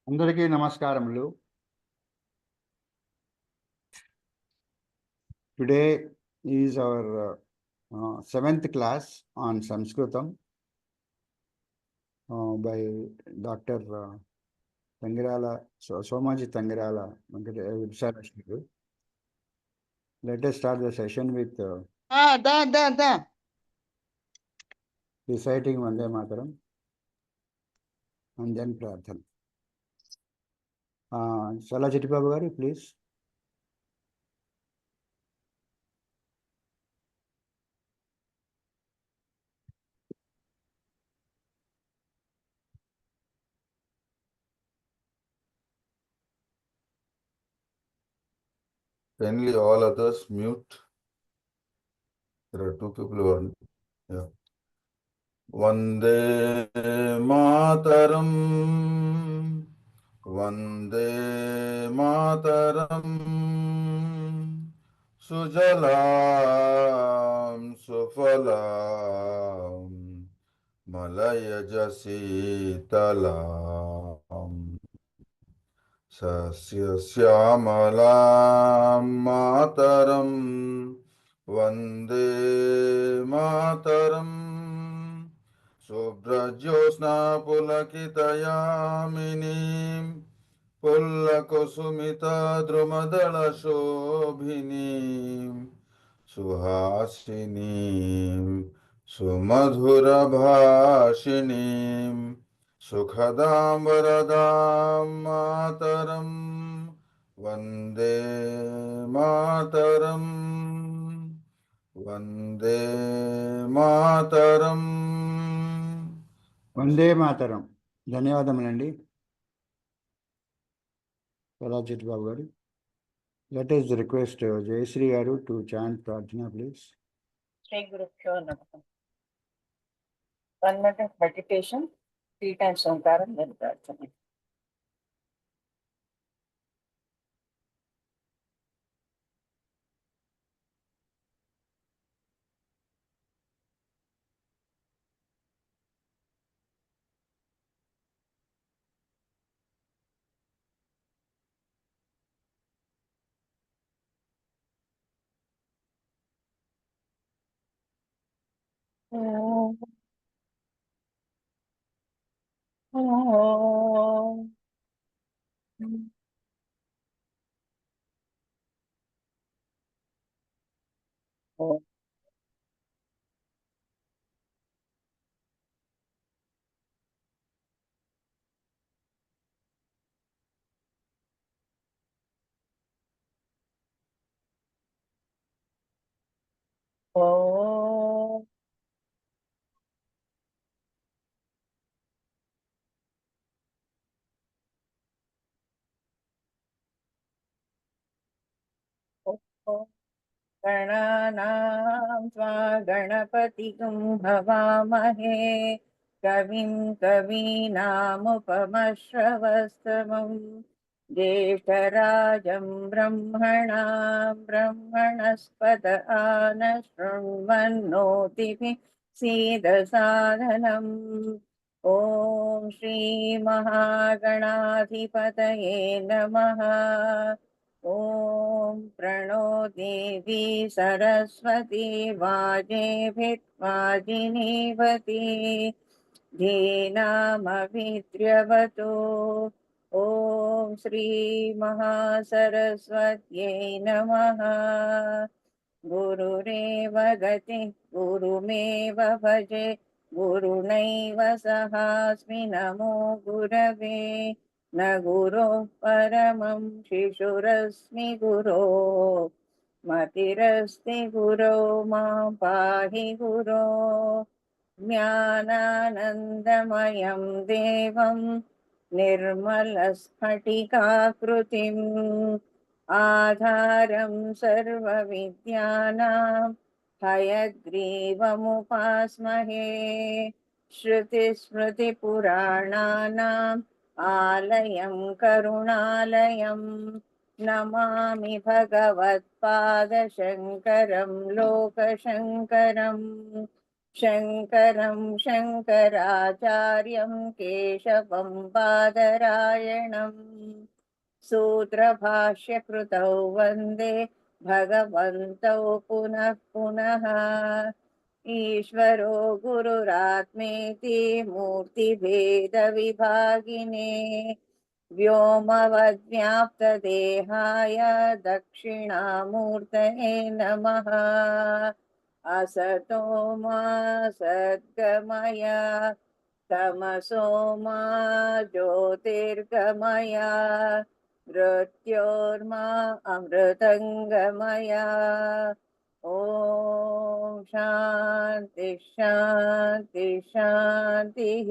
అందరికీ నమస్కారములు. Today is our 7th class on Sanskritam by Dr. Tangirala, Somaji Tangirala Vipsalashmi. Let us start the session with reciting Vande Mataram and then Prarthana. Shala Chittibabu garu, please. Kindly all others mute. There are two people who are. Yeah. Vande Mataram. Vande Mataram. Sujalam Sufalam. Malayaj Sitalam. Sasya Syamalam Mataram. Vande Mataram. Subhrajyosna Pulakitayaminim. Pullakusumita Drumadala Shobhinim. Suhasinim. Sumadhura Bhashinim. Sukhadam Varadam Mataram. Vande Mataram. Vande Mataram. Vande Mataram. ధన్యవాదములండి Shala Chittibabu garu. Let us request Jayashree garu to chant Prarthana, please. Shri Guru Pyo Namaha. 1 minute of meditation, 3 times Omkaram, then Prarthana. Om. Om. Om. Om. गणानां त्वा गणपतिगुं भवामहे कविं कवीनामुपमश्रवस्तमं ज्येष्ठराजं ब्रह्मणां ब्रह्मणस्पत आनशृण्वन्नोतिभिः सीदसादनम् ॐ श्रीमहागणाधिपतये नमः। ॐ प्रणो देवी सरस्वती वाजेभिर्वाजिनीवती धीनामभिद्र्यवतु। ॐ श्रीमहासरस्वत्यै नमः। गुरुरेव गतिः गुरुमेव भजे गुरुणैव सहास्मि नमो गुरवे न गुरोः परमं शिशुरस्मि गुरो मतिरस्ति गुरो मां पाहि गुरो ज्ञानानन्दमयं देवं निर्मलस्फटिकाकृतिम् आधारं सर्वविद्यानां हयग्रीवमुपास्महे श्रुतिस्मृतिपुराणानाम् आलयं करुणालयं नमामि भगवत्पादशङ्करं लोकशङ्करम् शङ्करं शङ्कराचार्यं केशवं बादरायणम् सूत्रभाष्यकृतौ वन्दे भगवन्तौ पुनः पुनः। ईश्वरो गुरुरात्मेति मूर्तिभेदविभागिने व्योमवद्व्याप्तदेहाय दक्षिणामूर्तये नमः। असतो मा सद्गमय तमसो मा ज्योतिर्गमय मृत्योर्मा अमृतङ्गमय। ॐ शान्ति शान्ति शान्तिः।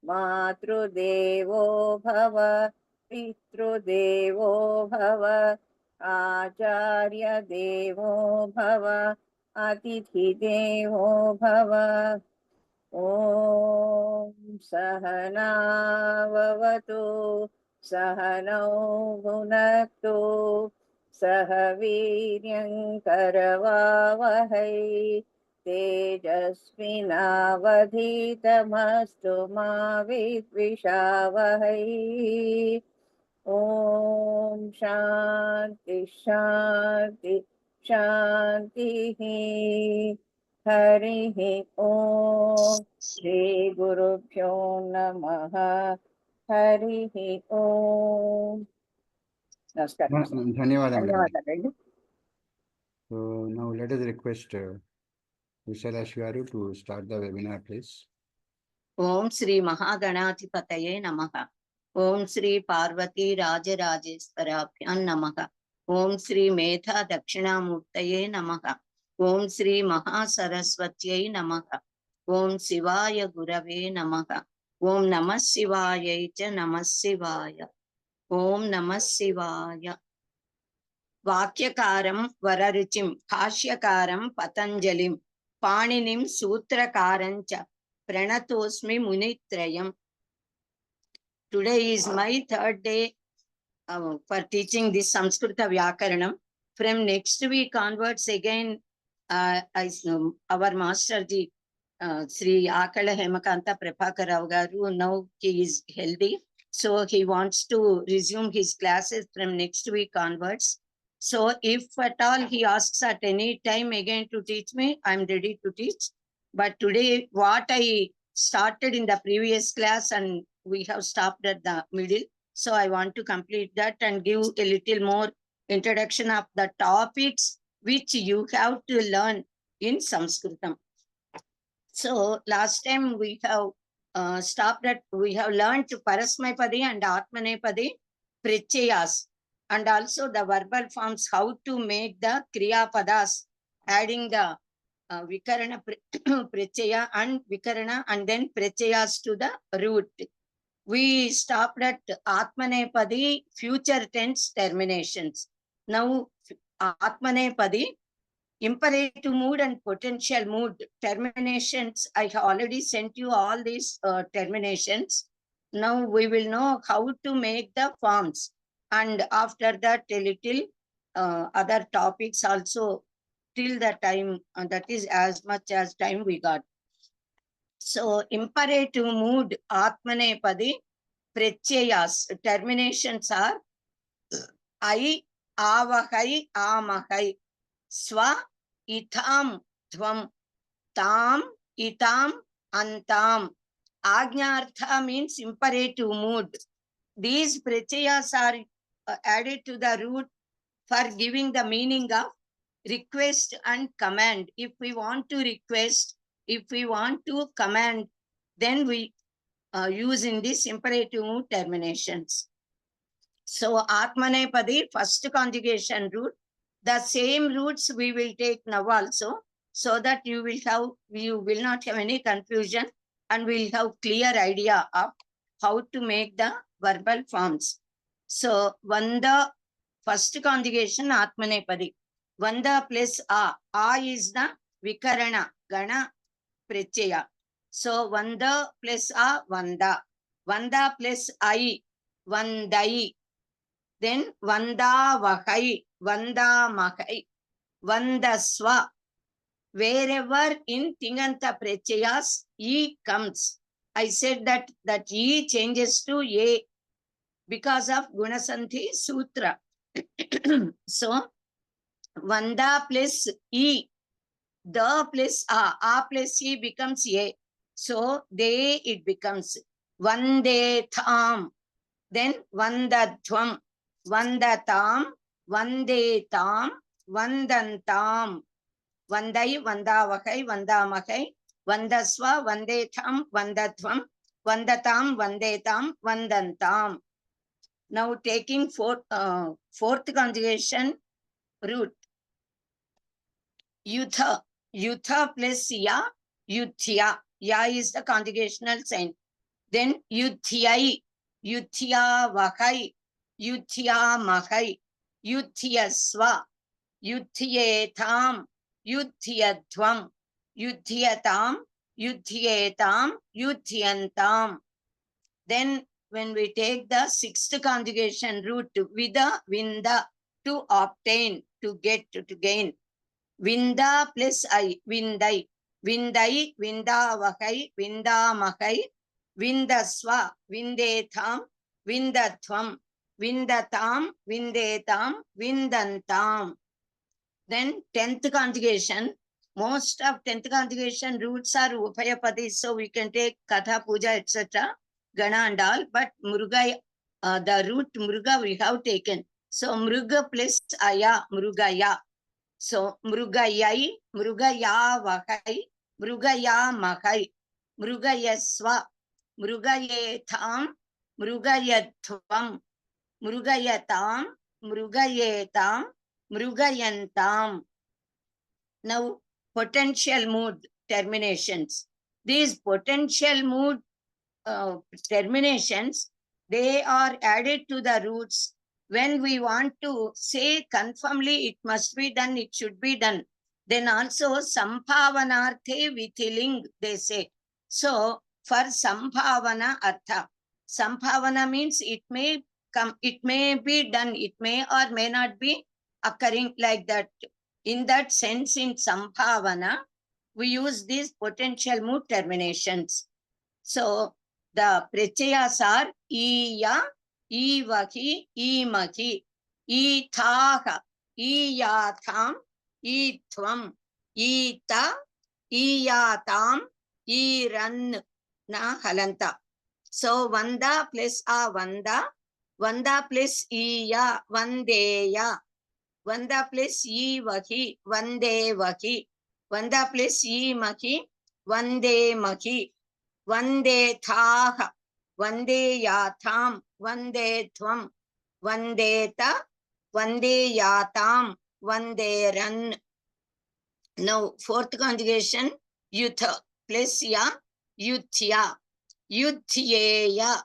मातृदेवो भव पितृदेवो भव आचार्य देवो भव अतिथिदेवो भव। ॐ सहनाववतु सहनौ भुनक्तु सह वीर्यङ्करवावहै तेजस्विनावधीतमस्तु मा विद्विषावहै। ॐ शान्ति शान्ति शान्तिः। हरिः ॐ श्रीगुरुभ्यो नमः। हरिः ॐ। नमस्कारः। ధన్యవాదం మేడం. ధన్యవాదాలండి. So now let us request Vishalash Garu to start the webinar, please. ఓం శ్రీ మహాగణాధిపతయే నమః. ఓం శ్రీ పార్వతీ రాజరాజేశ్వరాభ్యాం నమః. ఓం శ్రీ మేధా దక్షిణామూర్తయే నమః. ఓం శ్రీ మహాసరస్వత్యై నమః. ఓం శివాయ గురవే నమః. ఓం నమః శివాయై చ నమః శివాయ. ఓం నమః శివాయ. వాక్యకారం వరరుచిం భాష్యకారం పతంజలిం పాణినిం సూత్రకారం చ ప్రణతోస్మి మునిత్రయం. Today is my third day for teaching this Samskrita Vyakaranam. From next week onwards again, our master ji, Sri Akala Hemakanta Prabhakar Rao garu, now he is healthy. So he wants to resume his classes from next week onwards. So if at all he asks at any time again to teach me, I'm ready to teach. But today, what I started in the previous class and we have stopped at the middle. So I want to complete that and give a little more introduction of the topics which you have to learn in Sanskritam. So last time we have stopped at, we have learned Parasmaipadi and Atmanepadi Prichayas, and also the verbal forms, how to make the Kriya Padas, adding the Vikarana Prichaya and Vikarana and then Prichayas to the root. We stopped at Atmanepadi future tense terminations. Now Atmanepadi imperative mood and potential mood terminations. I have already sent you all these terminations. Now we will know how to make the forms, and after that a little other topics also till the time, that is as much as time we got. So imperative mood Atmanepadi Pratyayas terminations are I, avahai, amahai, swa, itham, dhvam, tam, itam, antam. Ajnartha means imperative mood. These pratyayas are added to the root for giving the meaning of request and command. If we want to request, if we want to command, then we use in this imperative mood terminations. So Atmanepadi, first conjugation root, the same roots we will take now also, so that you will not have any confusion and will have clear idea of how to make the verbal forms. So Vanda, first conjugation Atmanepadi. Vanda plus A. A is the Vikarana, Gana, Prichaya. So Vanda plus A, Vanda. Vanda plus I, Vandai. Then Vanda Vahai, Vanda Mahai, Vandaswa. Wherever in Tinganta Prachayas E comes, I said that E changes to A because of Gunasanthi Sutra. So, Vanda plus E, the plus A plus E becomes A. So, they it becomes Vande Tham, then Vandadhvam, Vandatam, Vande Tam, Vandantam. Vandai, Vandavakai, Vandamakai, Vandaswa, Vandetam, Vandadhvam, Vandatam, Vandetam, Vandantam. Now taking fourth conjugation root. Yutha. Yutha plus Ya, Yuthya. Ya is the conjugational sign. Then Yuthyai, Yuthya Vakai, Yuthya Mahai, Yuthyaswa, Yuthyetam, Yuthyadhvam, Yudhyatam, Yudhyetam, Yudhyantam. Then when we take the sixth conjugation root, Vida, Vinda, to obtain, to get, to gain. Vinda plus I, Vindai. Vindai, Vindavakai, Vindamakai, Vindaswa, Vindetham, Vindathvam, Vindatam, Vindetam, Vindantam. Then 10th conjugation, most of 10th conjugation roots are Upayapadis, so we can take Katha, Puja, etc., Gana and all, but Muruga, the root Muruga we have taken. So Muruga plus Aya, Murugaya. So Murugayai, Murugaya Vakai, Murugaya Mahai, Murugayaswa, Murugayetam, Murugayatvam, Murugayatam, Murugayetam, Mrugayantam. Now, potential mood terminations. These potential mood terminations, they are added to the roots. When we want to say confirmly it must be done, it should be done. Then also Samphavanarthe Vithiling, they say. So, for Samphavana Artha. Samphavana means it may come, it may be done, it may or may not be occurring like that. In that sense, in Samphavana, we use these potential mood terminations. So, the Prachayas are Iya, Ivahi, Imahi, Ithaha, Iyatham, Ithvam, Ita, Iyatam, Iran, Na Halanta. So, Vanda plus A, Vanda, Vanda plus Iya, Vandeya. Vanda plus Vahi, Vande Vahi, Vanda plus Mahi, Vande Mahi, Vande Thaha, Vande Yatham, Vande Tvam, Vande Ta, Vande Yatam, Vande Ran. Now, fourth conjugation, Yutha plus Ya, Yuthya, Yuthyeya,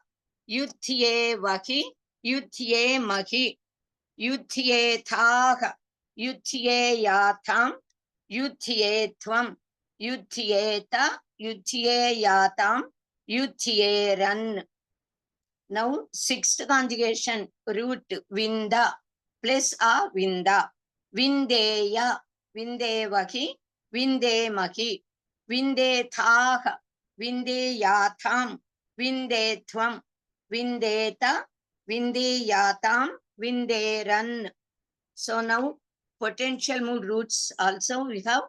Yuthye Vahi, Yuthye Mahi, Yudhyethaha, Yudhyeyatham, Yudhyetvam, Yudhyeta, Yudhyeyatam, Yudhyeran. Now, sixth conjugation root Vinda plus A Vinda. Vindeya, Vindevahi, Vindemahi, Vindethaha, Vindeyatham, Vindethvam, Vindeta, Vindeyatam, Vinderan. So now potential mood roots also we have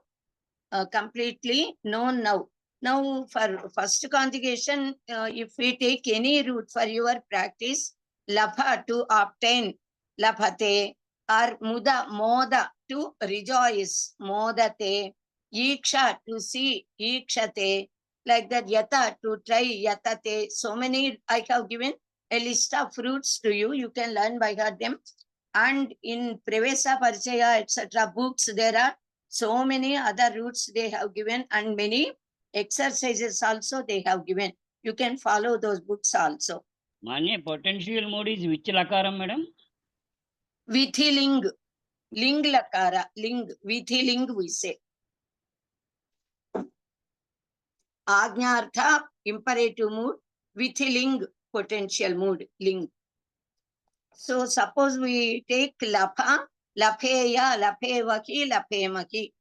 completely known now. Now for first conjugation, if we take any root for your practice, Labha to obtain, Labhate, or Muda, Moda to rejoice, Modate, Yiksha to see, Yikshate, like that Yata to try, Yatate. So many I have given a list of fruits to you. You can learn by heart them. And in Prevesa Parchaya, etc. books, there are so many other roots they have given and many exercises also they have given. You can follow those books also. Manya, potential mode is which lakaram, madam? Vithiling, ling lakara, ling, vithiling we say. Ajnartha, imperative mood, vithiling, potential mood, ling. So suppose we take Lapha, Lapheya, Laphevahi, Laphemahi.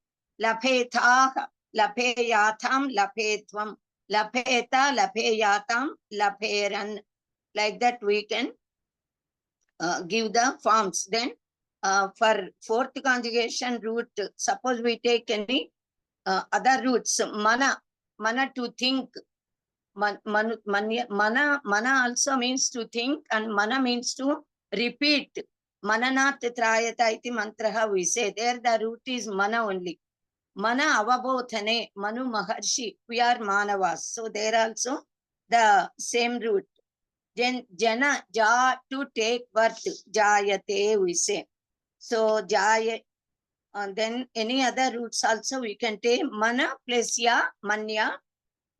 Laphetah, lapeyatham, lapetvam, lapeta, lapeyatham, laperan. Like that we can give the forms. Then for fourth conjugation root, suppose we take any other roots, mana to think. Mana also means to think, and mana means to repeat. Mananat trayata iti mantraha we say. There the root is mana only. Mana avabodhane, Manu Maharshi, we are manavas. So there also the same root. Then jana, ja, to take birth, jayate we say. So jaya, and then any other roots also we can take. Mana plus ya, manya,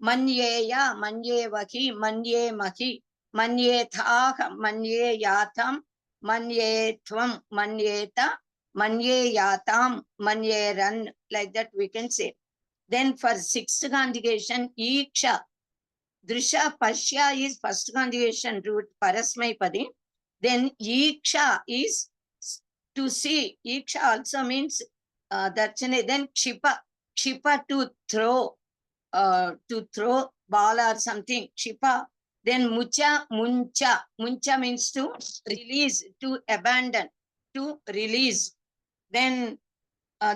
manyeya, manyevahi, manye mahi, manyethah, manye yatham, manyetvam, manyeta, manyeyatam, manyeran. Like that we can say. Then for sixth conjugation, iksha, drisha, pashya is first conjugation root, parasmaipadi. Then iksha is to see. Iksha also means darshane. Then kshipa, kshipa to throw ball or something, kshipa. Then mucha, muncha. Muncha means to release, to abandon, to release. Then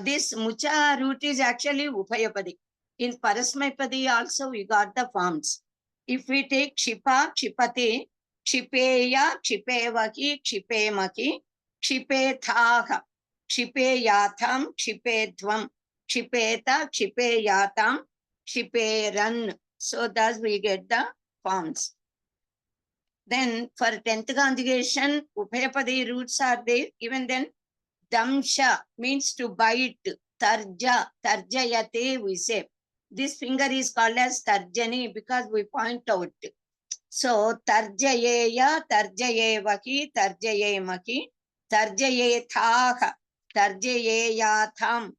this mucha root is actually upayapadi. In parasmaipadi also we got the forms. If we take kshipa, kshipati, kshipeya, kshipevahi, kshipemaki, kshipethaha, kshipeyatham, kshipedvam, kshipeta, kshipeyatam, kshiperan. So thus we get the forms. Then for 10th conjugation, upayapadi roots are there. Even then, damsha means to bite. Tarja, tarjayate we say. This finger is called as tarjani because we point out. So tarjayeya, tarjayevahi, tarjayemaki, tarjayethaha, tarjayeyatham,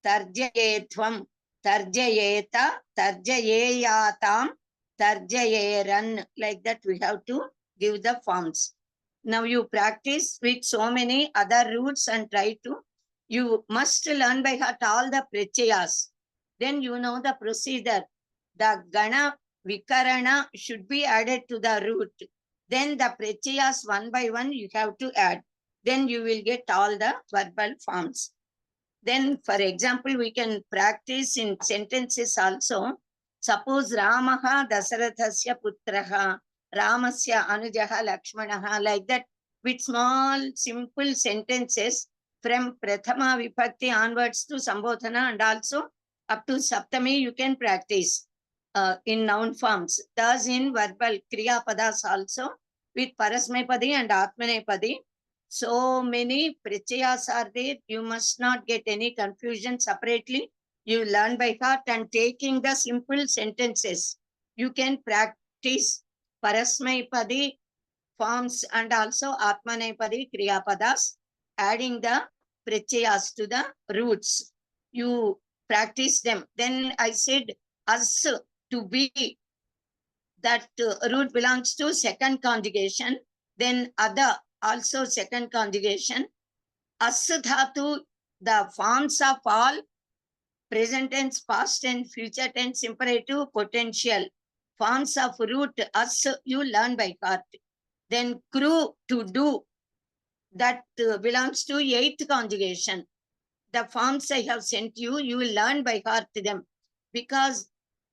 tarjayetvam, tarjayeta, tarjayeyatam, tarjayeran. Like that we have to give the forms. Now you practice with so many other roots and try to, you must learn by heart all the prachayas. Then you know the procedure. The gana, vikarana should be added to the root. Then the prachayas one by one you have to add. Then you will get all the verbal forms. Then for example, we can practice in sentences also. Suppose Ramaha Dasarathasya Putraha, Ramasya Anujaha Lakshmanaha, like that, with small simple sentences from Prathama Vibhakti onwards to Sambodhana and also up to Saptami you can practice in noun forms. Thus in verbal Kriya Padas also with Parasmaipadi and Atmanepadi. So many prachayas are there. You must not get any confusion separately. You learn by heart and taking the simple sentences. You can practice Parasmaipadi forms and also Atmanepadi Kriyapadas, adding the prachayas to the roots. You practice them. Then I said as to be, that root belongs to second conjugation. Then other also second conjugation. As dhatu, the forms of all present tense, past tense, future tense, imperative, potential. Forms of root as you learn by heart. Then kru, to do, that belongs to eighth conjugation. The forms I have sent you, you will learn by heart them. Because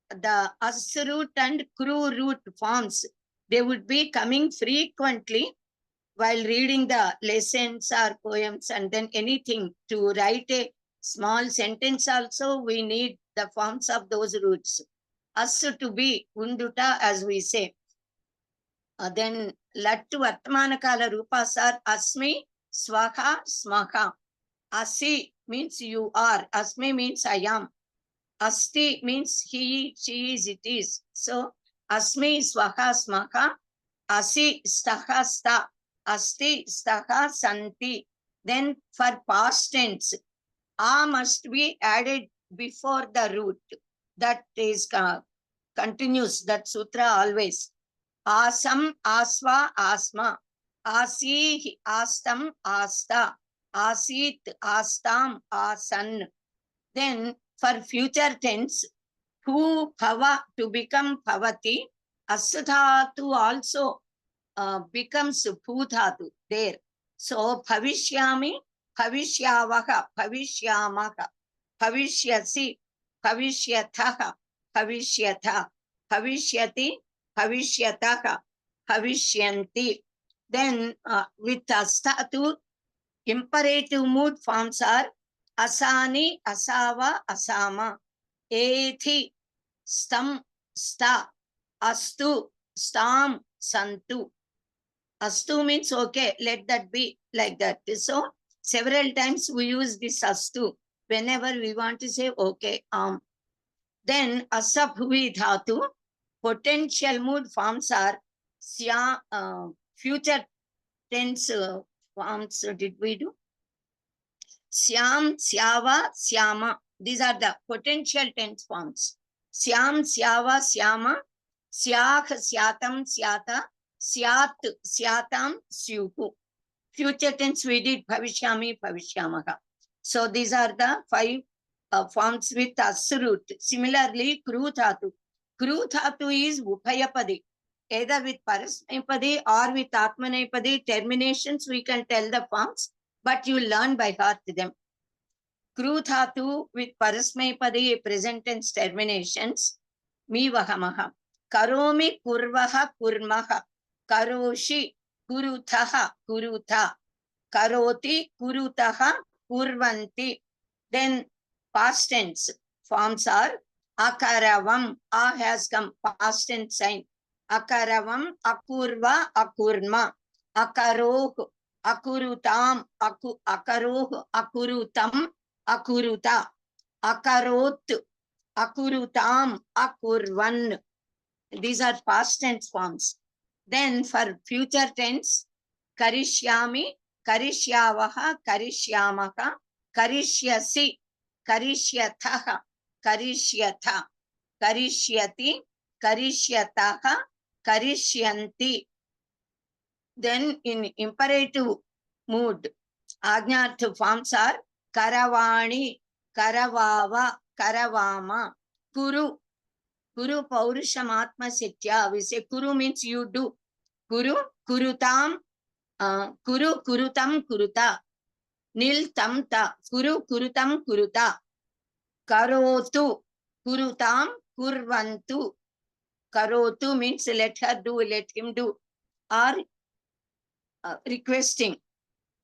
the as root and kru root forms, they would be coming frequently while reading the lessons or poems, and then anything to write a small sentence also, we need the forms of those roots. As to be, unduta as we say. Then lattu vartamanakala rupas are asmi, swaha, smaha. Asi means you are, asmi means I am. Asti means he, she is, it is. So asmi, swaha, smaha. Asi, staha, sta. Asti, staha, santi. Then for past tense, a must be added before the root. That is continuous, that sutra always. Asam, asva, asma. Asi, astam, asta. Asit, astam, asan. Then For future tense, who bhava to become bhavati, asthatu also becomes bhudhatu there. So bhavishyami, bhavishyavaha, bhavishyamaha, bhavishyasi, bhavishyathaha, bhavishyatha, bhavishyati, bhavishyataha, bhavishyanti. Then with asthatu, imperative mood forms are asani, asava, asama, ethi, stam, sta, astu, stam, santu. Astu means okay, let that be like that. So several times we use this astu whenever we want to say okay. Then asabhuvi dhatu, potential mood forms are sya, future tense forms. Did we do? Syam, syava, syama. These are the potential tense forms. Syam, syava, syama, syah, syatam, syata, syat, syatam, syuhu. Future tense we did bhavishyami, bhavishyamaha. So these are the 5 forms with asroot. Similarly, kru dhatu. Kru dhatu is upayapadi. Either with parasmepadi or with atmanepadi terminations, we can tell the forms, but you learn by heart them. Kru dhatu with parasmepadi present tense terminations. Mi vahamaha. Karomi kurvaha kurmaha. Karoshi kuruthaha kurutha. Karoti kurutaha kurvanti. Then past tense forms are akaravam. A has come, past tense sign. Akaravam, akurva, akurma. Akaroh, akurutam, akaroh, akurutam, akuruta. Akarot, akurutam, akurvan. These are past tense forms. Then for future tense, karishyami, karishyavaha, karishyamaha, karishyasi, karishyathaha, karishyatha, karishyati, karishyataha, karishyanti. Then in imperative mood, ajnartha forms are karavani, karavava, karavama, kuru. Kuru paurusham atma sitya. We say kuru means you do. Kuru, kurutam, kuru, kurutam, kuruta. Nil tam ta. Kuru, kurutam, kuruta. Karotu, kurutam, kurvantu. Karotu means let her do, let him do. Or requesting.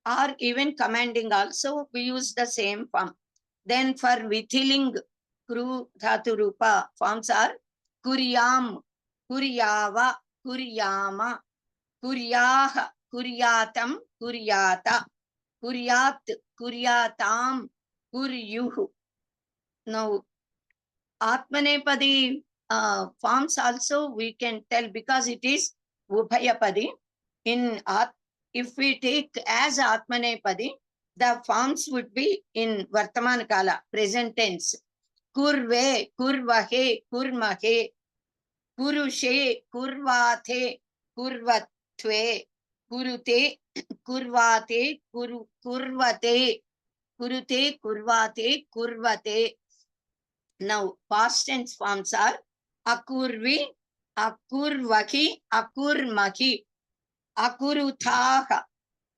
Or even commanding also, we use the same form. Then for vithiling, kru dhatu rupa forms are kuryam, kuryava, kuryama, kuryaha, kuryatam, kuryata, kuryat, kuryatam, kuryuhu. Now, atmanepadi forms also we can tell because it is ubhayapadi. If we take as atmanepadi, the forms would be in Vartaman Kala, present tense. Kurve, kurvahe, kurmahe, kurushe, kurvathe, kurvatve, kurute, kurvate, kurvate, kurute, kurvate, kurvate. Now, past tense forms are akurvi, akurvahi, akurmahi, akuruthaha,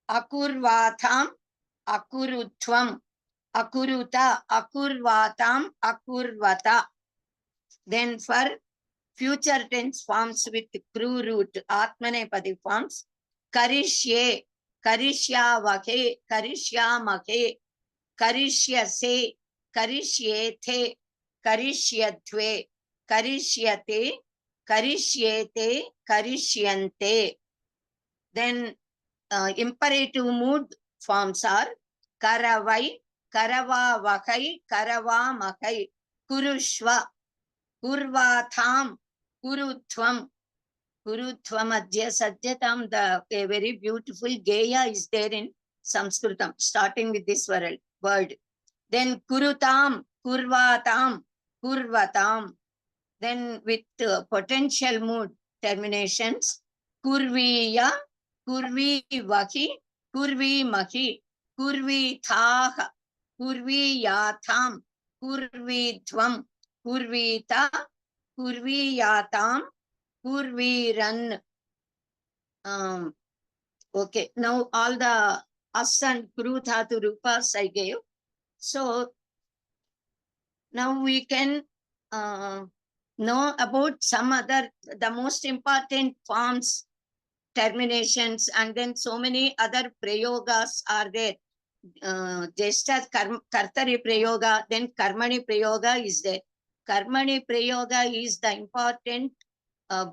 akurvatham, akurutvam, akuruta, akurvatam, akurvata. Then for future tense forms with kru root, atmanepadi forms, karishye, karishyavahe, karishyamahe, karishyase, karishyethe, karishyatve, karishyate, karishyete, karishyante. Then imperative mood forms are karavai, karavavahai, karavamahai, kurushva, kurvatham, kurutvam, kurutvam adya sadhyatam. A very beautiful geya is there in Sanskritam, starting with this word. Then kurutam, kurvatam, kurvatam. Then with potential mood terminations, kurviya, kurvi vahi, kurvi mahi, kurvi thaha, kurvi yatham, kurvidvam, kurvita, kurviyatam, kurviran. Okay, now all the as and kuru dhatu rupas I gave. So now we can know about some other, the most important forms, terminations, and then so many other prayogas are there. Just as kartari prayoga, then karmani prayoga is there. Karmani prayoga is the important,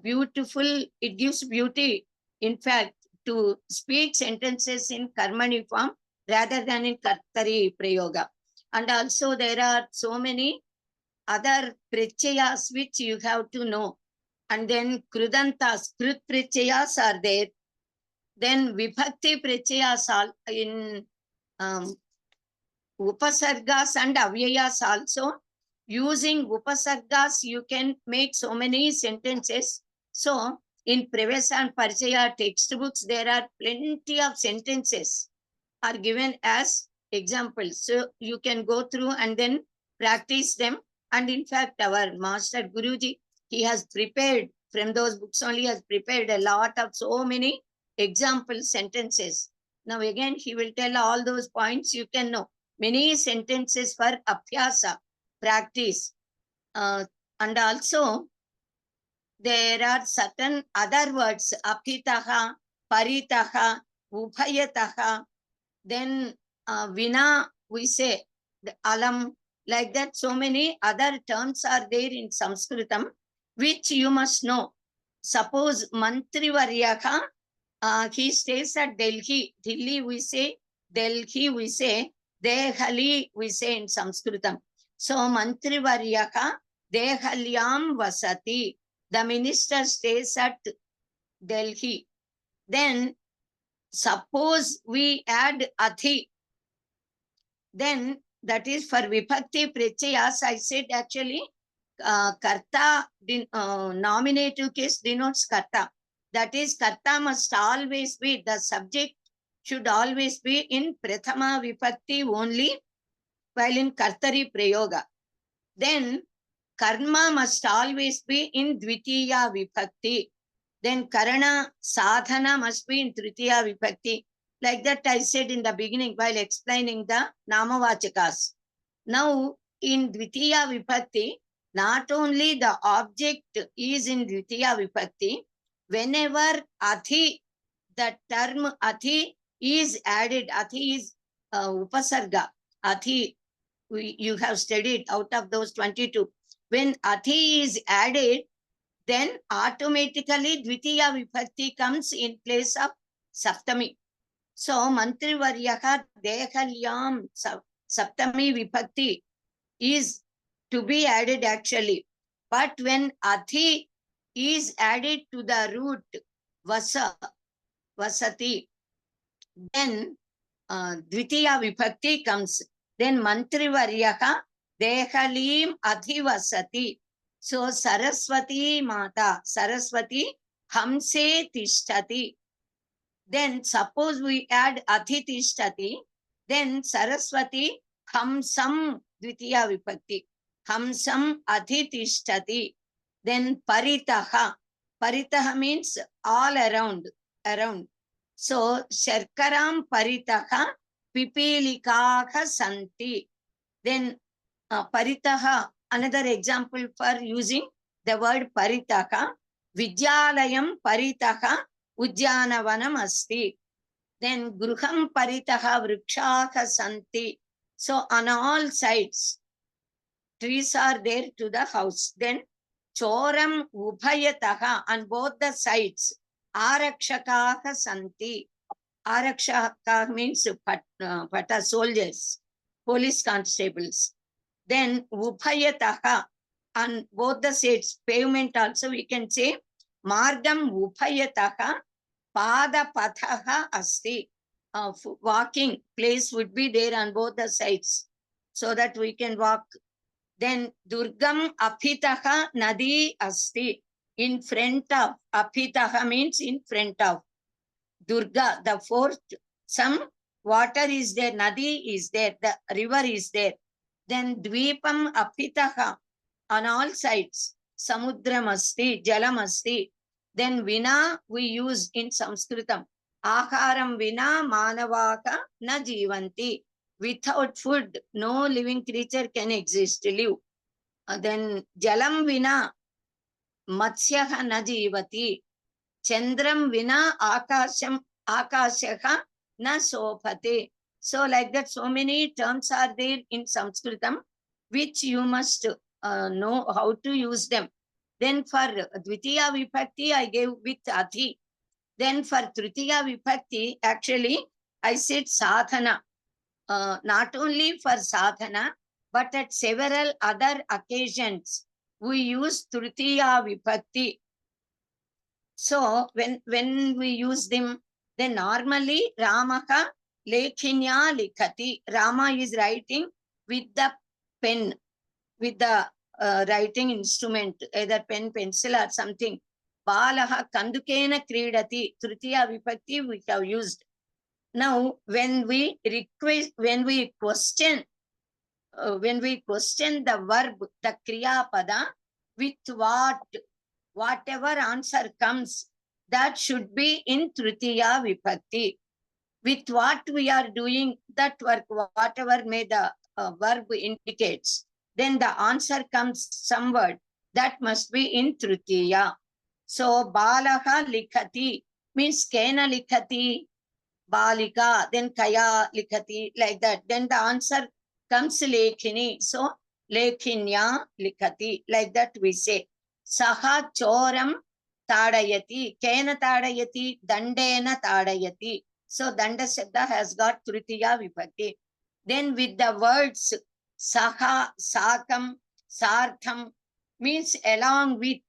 beautiful, it gives beauty, in fact, to speak sentences in karmani form rather than in kartari prayoga. And also there are so many other prachayas which you have to know. And then krudantas, krut prachayas are there. Then vibhakti prachayas are in upasargas and avyayas also. Using upasargas, you can make so many sentences. So in Pravesa and Parachaya textbooks, there are plenty of sentences are given as examples. So you can go through and then practice them. And in fact, our master Guruji, he has prepared from those books only, has prepared a lot of so many example sentences. Now again, he will tell all those points you can know. Many sentences for abhyasa, practice. And also, there are certain other words, apitaha, paritaha, ubhayataha, then vina, we say, the alam, like that, so many other terms are there in Sanskritam, which you must know. Suppose Mantri Varyaha, he stays at Delhi. Delhi we say, Delhi we say, Dehali we say in Sanskritam. So Mantri Varyaha, Dehalyam Vasati. The minister stays at Delhi. Then suppose we add Athi, then that is for vibhakti prachayas. I said actually karta, nominative case denotes karta. That is, karta must always be, the subject should always be in prathama vibhakti only, while in kartari prayoga. Then karma must always be in dvitiya vibhakti. Then karana sadhana must be in tritiya vibhakti. Like that I said in the beginning while explaining the namavachakas. Now in dvitiya vibhakti, not only the object is in dvitiya vibhakti, whenever athi, the term athi is added, athi is upasarga, athi, you have studied out of those 22. When athi is added, then automatically dvitiya vibhakti comes in place of saptami. So Mantri Varyaha Dehalyam saptami vibhakti is to be added actually. But when athi is added to the root vasa, vasati, then dvitiya vibhakti comes. Then Mantri Varyaha Dehalim adhivasati. So Saraswati Mata, Saraswati Hamse Tishtati. Then suppose we add Athi Tishtati, then Saraswati Hamsam Dvitiya Vibhakti. Hamsam Athi Tishtati. Then Paritaha. Paritaha means all around, around. So Sharkaram Paritaha Pipilikaha Santi. Then Paritaha, another example for using the word Paritaha. Vidyalayam Paritaha Ujjanavanam Asti. Then Gruham Paritaha Vrikshaha Santi. So on all sides, trees are there to the house. Then Choram Ubhayataha, on both the sides, Arakshakaha Santi. Arakshaka means pata soldiers, police constables. Then Ubhayataha, on both the sides, pavement also we can say, Margam Ubhayataha Pada Pathaha Asti. Walking place would be there on both the sides so that we can walk. Then Durgam Apitaha Nadi Asti. In front of, Apitaha means in front of. Durga, the fourth, some water is there, Nadi is there, the river is there. Then dvipam apitaha, on all sides. Samudramasti, jalamasti. Then vina we use in Sanskritam. Aharam vina manavaka na jivanti. Without food, no living creature can exist, live. Then jalam vina matsyaha na jivati. Chandram vina akashaha na sophate. So like that, so many terms are there in Sanskritam, which you must know how to use them. Then for Dvitiya Vibhakti, I gave with Ati. Then for Tritiya Vibhakti, actually, I said sadhana. Not only for sadhana, but at several other occasions, we use Tritiya Vibhakti. So when we use them, then normally Ramaha Lekhinya Likhati. Rama is writing with the pen, with the writing instrument, either pen, pencil or something. Balaha Kandukena Kridati, Tritiya Vibhakti we have used. Now, when we request, when we question the verb, the Kriya Pada, with whatever answer comes, that should be in Tritiya Vibhakti. With what we are doing that work, whatever may the verb indicates, then the answer comes some word, that must be in Tritiya. So, Balaha Likhati means Kena Likhati, Balika, then Kaya Likhati, like that. Then the answer comes Lekhini. So, Lekhinya Likhati, like that we say. Saha Choram Tadayati, Kena Tadayati, Dandena Tadayati. So, Danda Shabda has got Tritiya Vibhakti. Then with the words Saha, Sakam, Sartham means along with.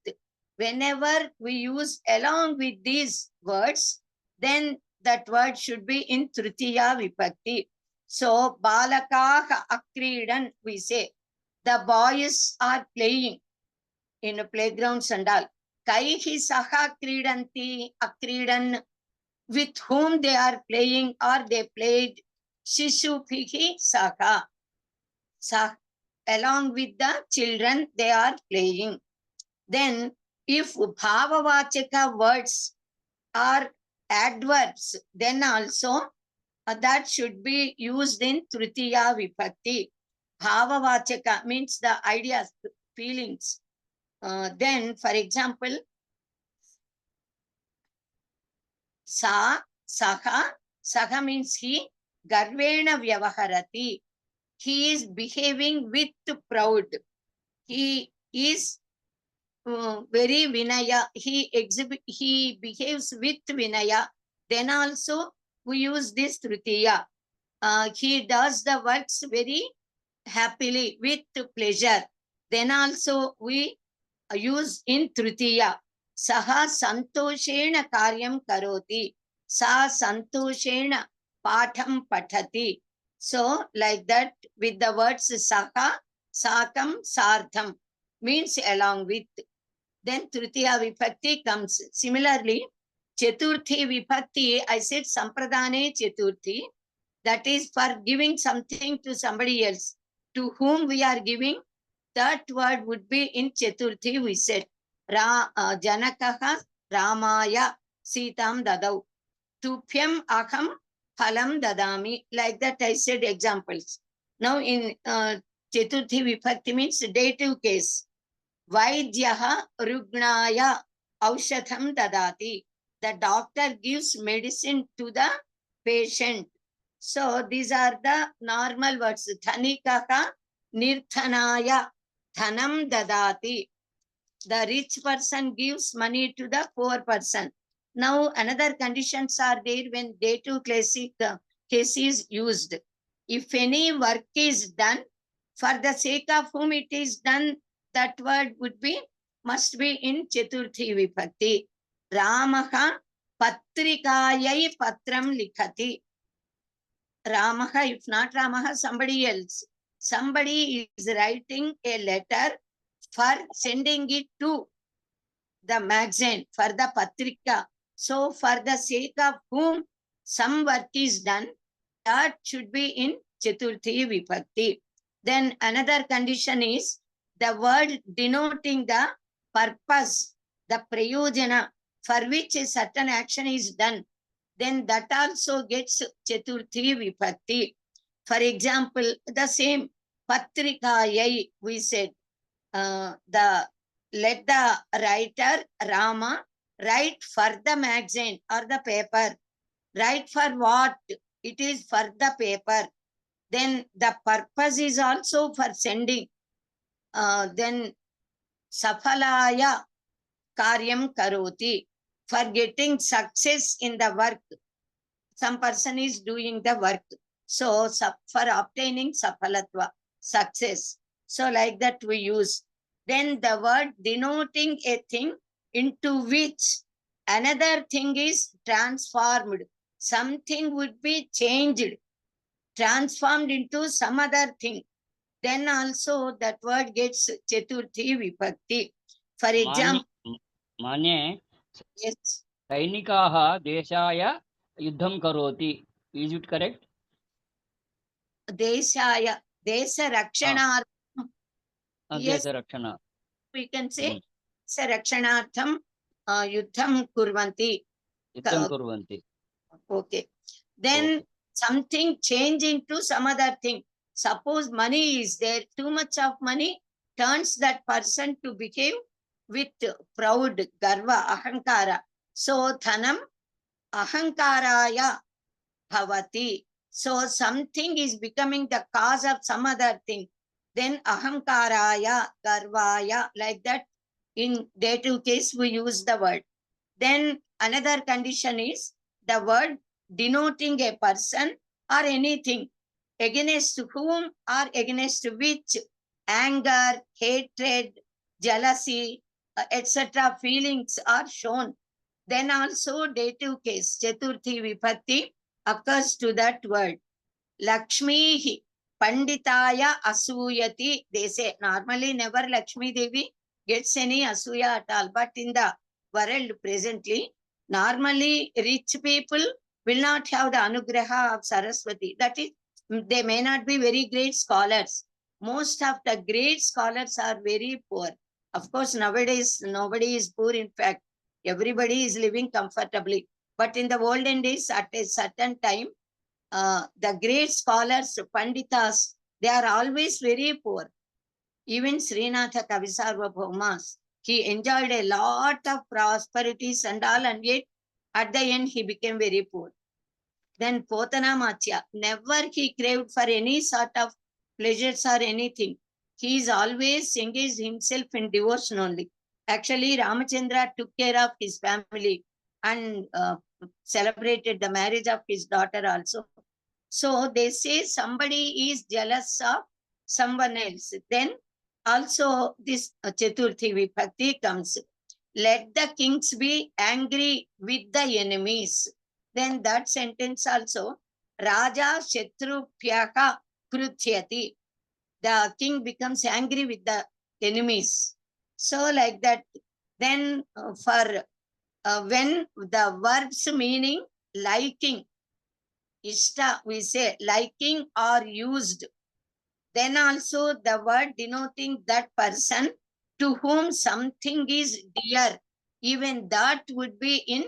Whenever we use along with these words, then that word should be in Tritiya Vibhakti. So, Balakaha Akridan, we say, the boys are playing in a playgrounds and all. Kaihi Saha Kridanti Akridan, with whom they are playing or they played. Shishuphihi Saha. Along with the children, they are playing. Then, if Bhavavachaka words are adverbs, then also that should be used in Tritiya Vibhakti. Bhavavachaka means the ideas, feelings. Then, for example, Sa, Saha means he, Garvena Vyavaharati. He is behaving with proud. He is very Vinaya. He behaves with Vinaya. Then also we use this Tritiya. He does the works very happily, with pleasure. Then also we use in Tritiya. Saha Santoshena Karyam Karoti. Sa Santoshena Patham Pathati. So, like that, with the words Saha, Sakam, Sartham means along with. Then Tritiya Vibhakti comes. Similarly, Chaturthi Vibhakti, I said Sampradane Chaturthi. That is for giving something to somebody else. To whom we are giving, that word would be in Chaturthi, we said. Janakaha Ramaya Sitam Dadau. Tupyam Aham Phalam Dadami. Like that I said examples. Now in Chaturthi Vibhakti means dative case. Vaidyaha Rugnaya Aushatham Dadati. The doctor gives medicine to the patient. So these are the normal words. Thanikaha Nirthanaya Thanam Dadati. The rich person gives money to the poor person. Now another conditions are there when dative case is used. If any work is done, for the sake of whom it is done, that word would be, must be in Chaturthi Vibhakti. Ramaha Patrikayai Patram Likhati. Ramaha, if not Ramaha, somebody else. Somebody is writing a letter for sending it to the magazine, for the Patrika. So, for the sake of whom some work is done, that should be in Chaturthi Vibhakti. Then another condition is the word denoting the purpose, the prayojana for which a certain action is done. Then that also gets Chaturthi Vibhakti. For example, the same Patrikayai, we said, let the writer Rama write for the magazine or the paper. Write for what? It is for the paper. Then the purpose is also for sending. Then Safalaya Karyam Karoti, for getting success in the work. Some person is doing the work. So for obtaining Safalatva, success. So like that we use. Then the word denoting a thing into which another thing is transformed. Something would be changed, transformed into some other thing. Then also that word gets Chaturthi Vibhakti. For example, Manye, yes, Sainikaha Deshaya Yuddham Karoti. Is it correct? Deshaya, Desha Rakshana. Yes, Desha Rakshana. we can say Desha Rakshanartham Yuddham Kurvanti. Yuddham Kurvanti. Okay. Then something change into some other thing. Suppose money is there, too much of money turns that person to behave with proud, garva, ahankara. So thanam ahankaraya bhavati. So something is becoming the cause of some other thing. Then ahankaraya, garvaya, like that. In dative case, we use the word. Then another condition is the word denoting a person or anything against whom or against which anger, hatred, jealousy, etc. feelings are shown. Then also dative case, Chaturthi Vibhakti occurs to that word. Lakshmi Panditaya Asuyati, they say. Normally never Lakshmi Devi gets any Asuya at all, but in the world presently, normally rich people will not have the Anugraha of Saraswati. That is, they may not be very great scholars. Most of the great scholars are very poor. Of course, nowadays, nobody is poor. In fact, everybody is living comfortably. But in the olden days, at a certain time, the great scholars, Panditas, they are always very poor. Even Srinatha Kavisarvabhaumas, he enjoyed a lot of prosperities and all, and yet at the end he became very poor. Then Potana Machya, never he craved for any sort of pleasures or anything. He is always engaged himself in devotion only. Actually, Ramachandra took care of his family and celebrated the marriage of his daughter also. So they say somebody is jealous of someone else. Then also this Chaturthi Vibhakti comes. Let the kings be angry with the enemies. Then that sentence also, Raja Shatrupyaka Kruthyati. The king becomes angry with the enemies. So like that. Then for when the verbs meaning liking, Ishta, we say liking or used. Then also the word denoting that person to whom something is dear. Even that would be in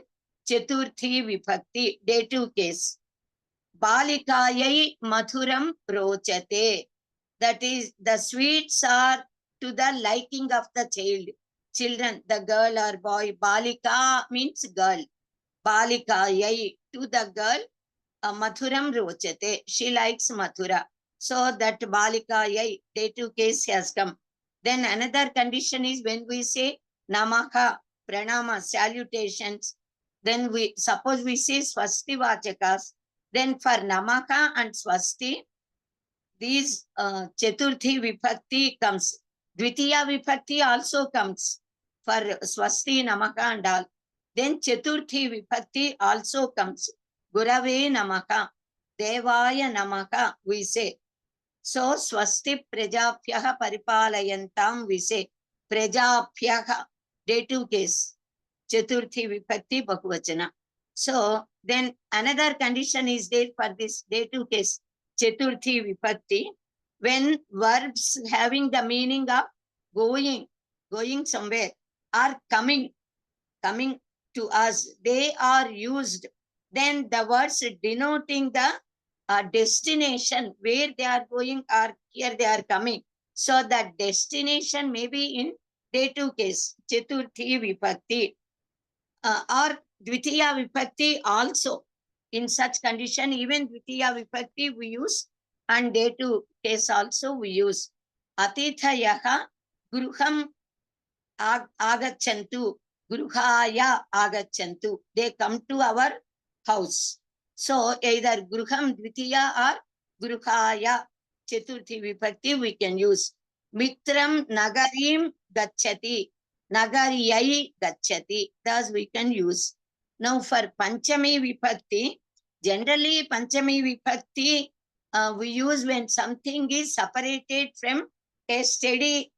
Chaturthi Vibhakti, dative case. Balikayai Madhuram Rochate. That is, the sweets are to the liking of the child. Children, the girl or boy. Balika means girl. Balikayai, to the girl. Madhuram Rochate. She likes Mathura. So that Balikayai, dative case has come. Then another condition is when we say Namaha, Pranama, salutations. Then we suppose we say Swasti Vachakas. Then for Namaka and Swasti, these Chaturthi Vibhakti comes. Dvitiya Vibhakti also comes for Swasti, Namaka and all. Then Chaturthi Vibhakti also comes. Gurave Namaka, Devaya Namaka, we say. So Swasti Prajapyaha Paripalayantam, we say. Prajapyaha, dative case. Chaturthi Vibhakti Bahuvachana. So then another condition is there for this dative case, Chaturthi Vibhakti. when verbs having the meaning of going somewhere, or coming to us, they are used. Then the words denoting the destination, where they are going or here they are coming. So that destination may be in dative case, Chaturthi Vibhakti, or Dvitiya Vibhakti also. In such condition, even Dvitiya Vibhakti we use, and dative case also we use. Atithayaha Gruham Agachantu, Gruhaya Agachantu. They come to our house. So either Gruham Dvitiya or Gruhaya Chaturthi Vibhakti we can use. Mitram Nagarim Gachati, Nagariyai Gachati. Thus we can use. Now for Panchami Vibhakti, generally Panchami Vibhakti we use when something is separated from a steady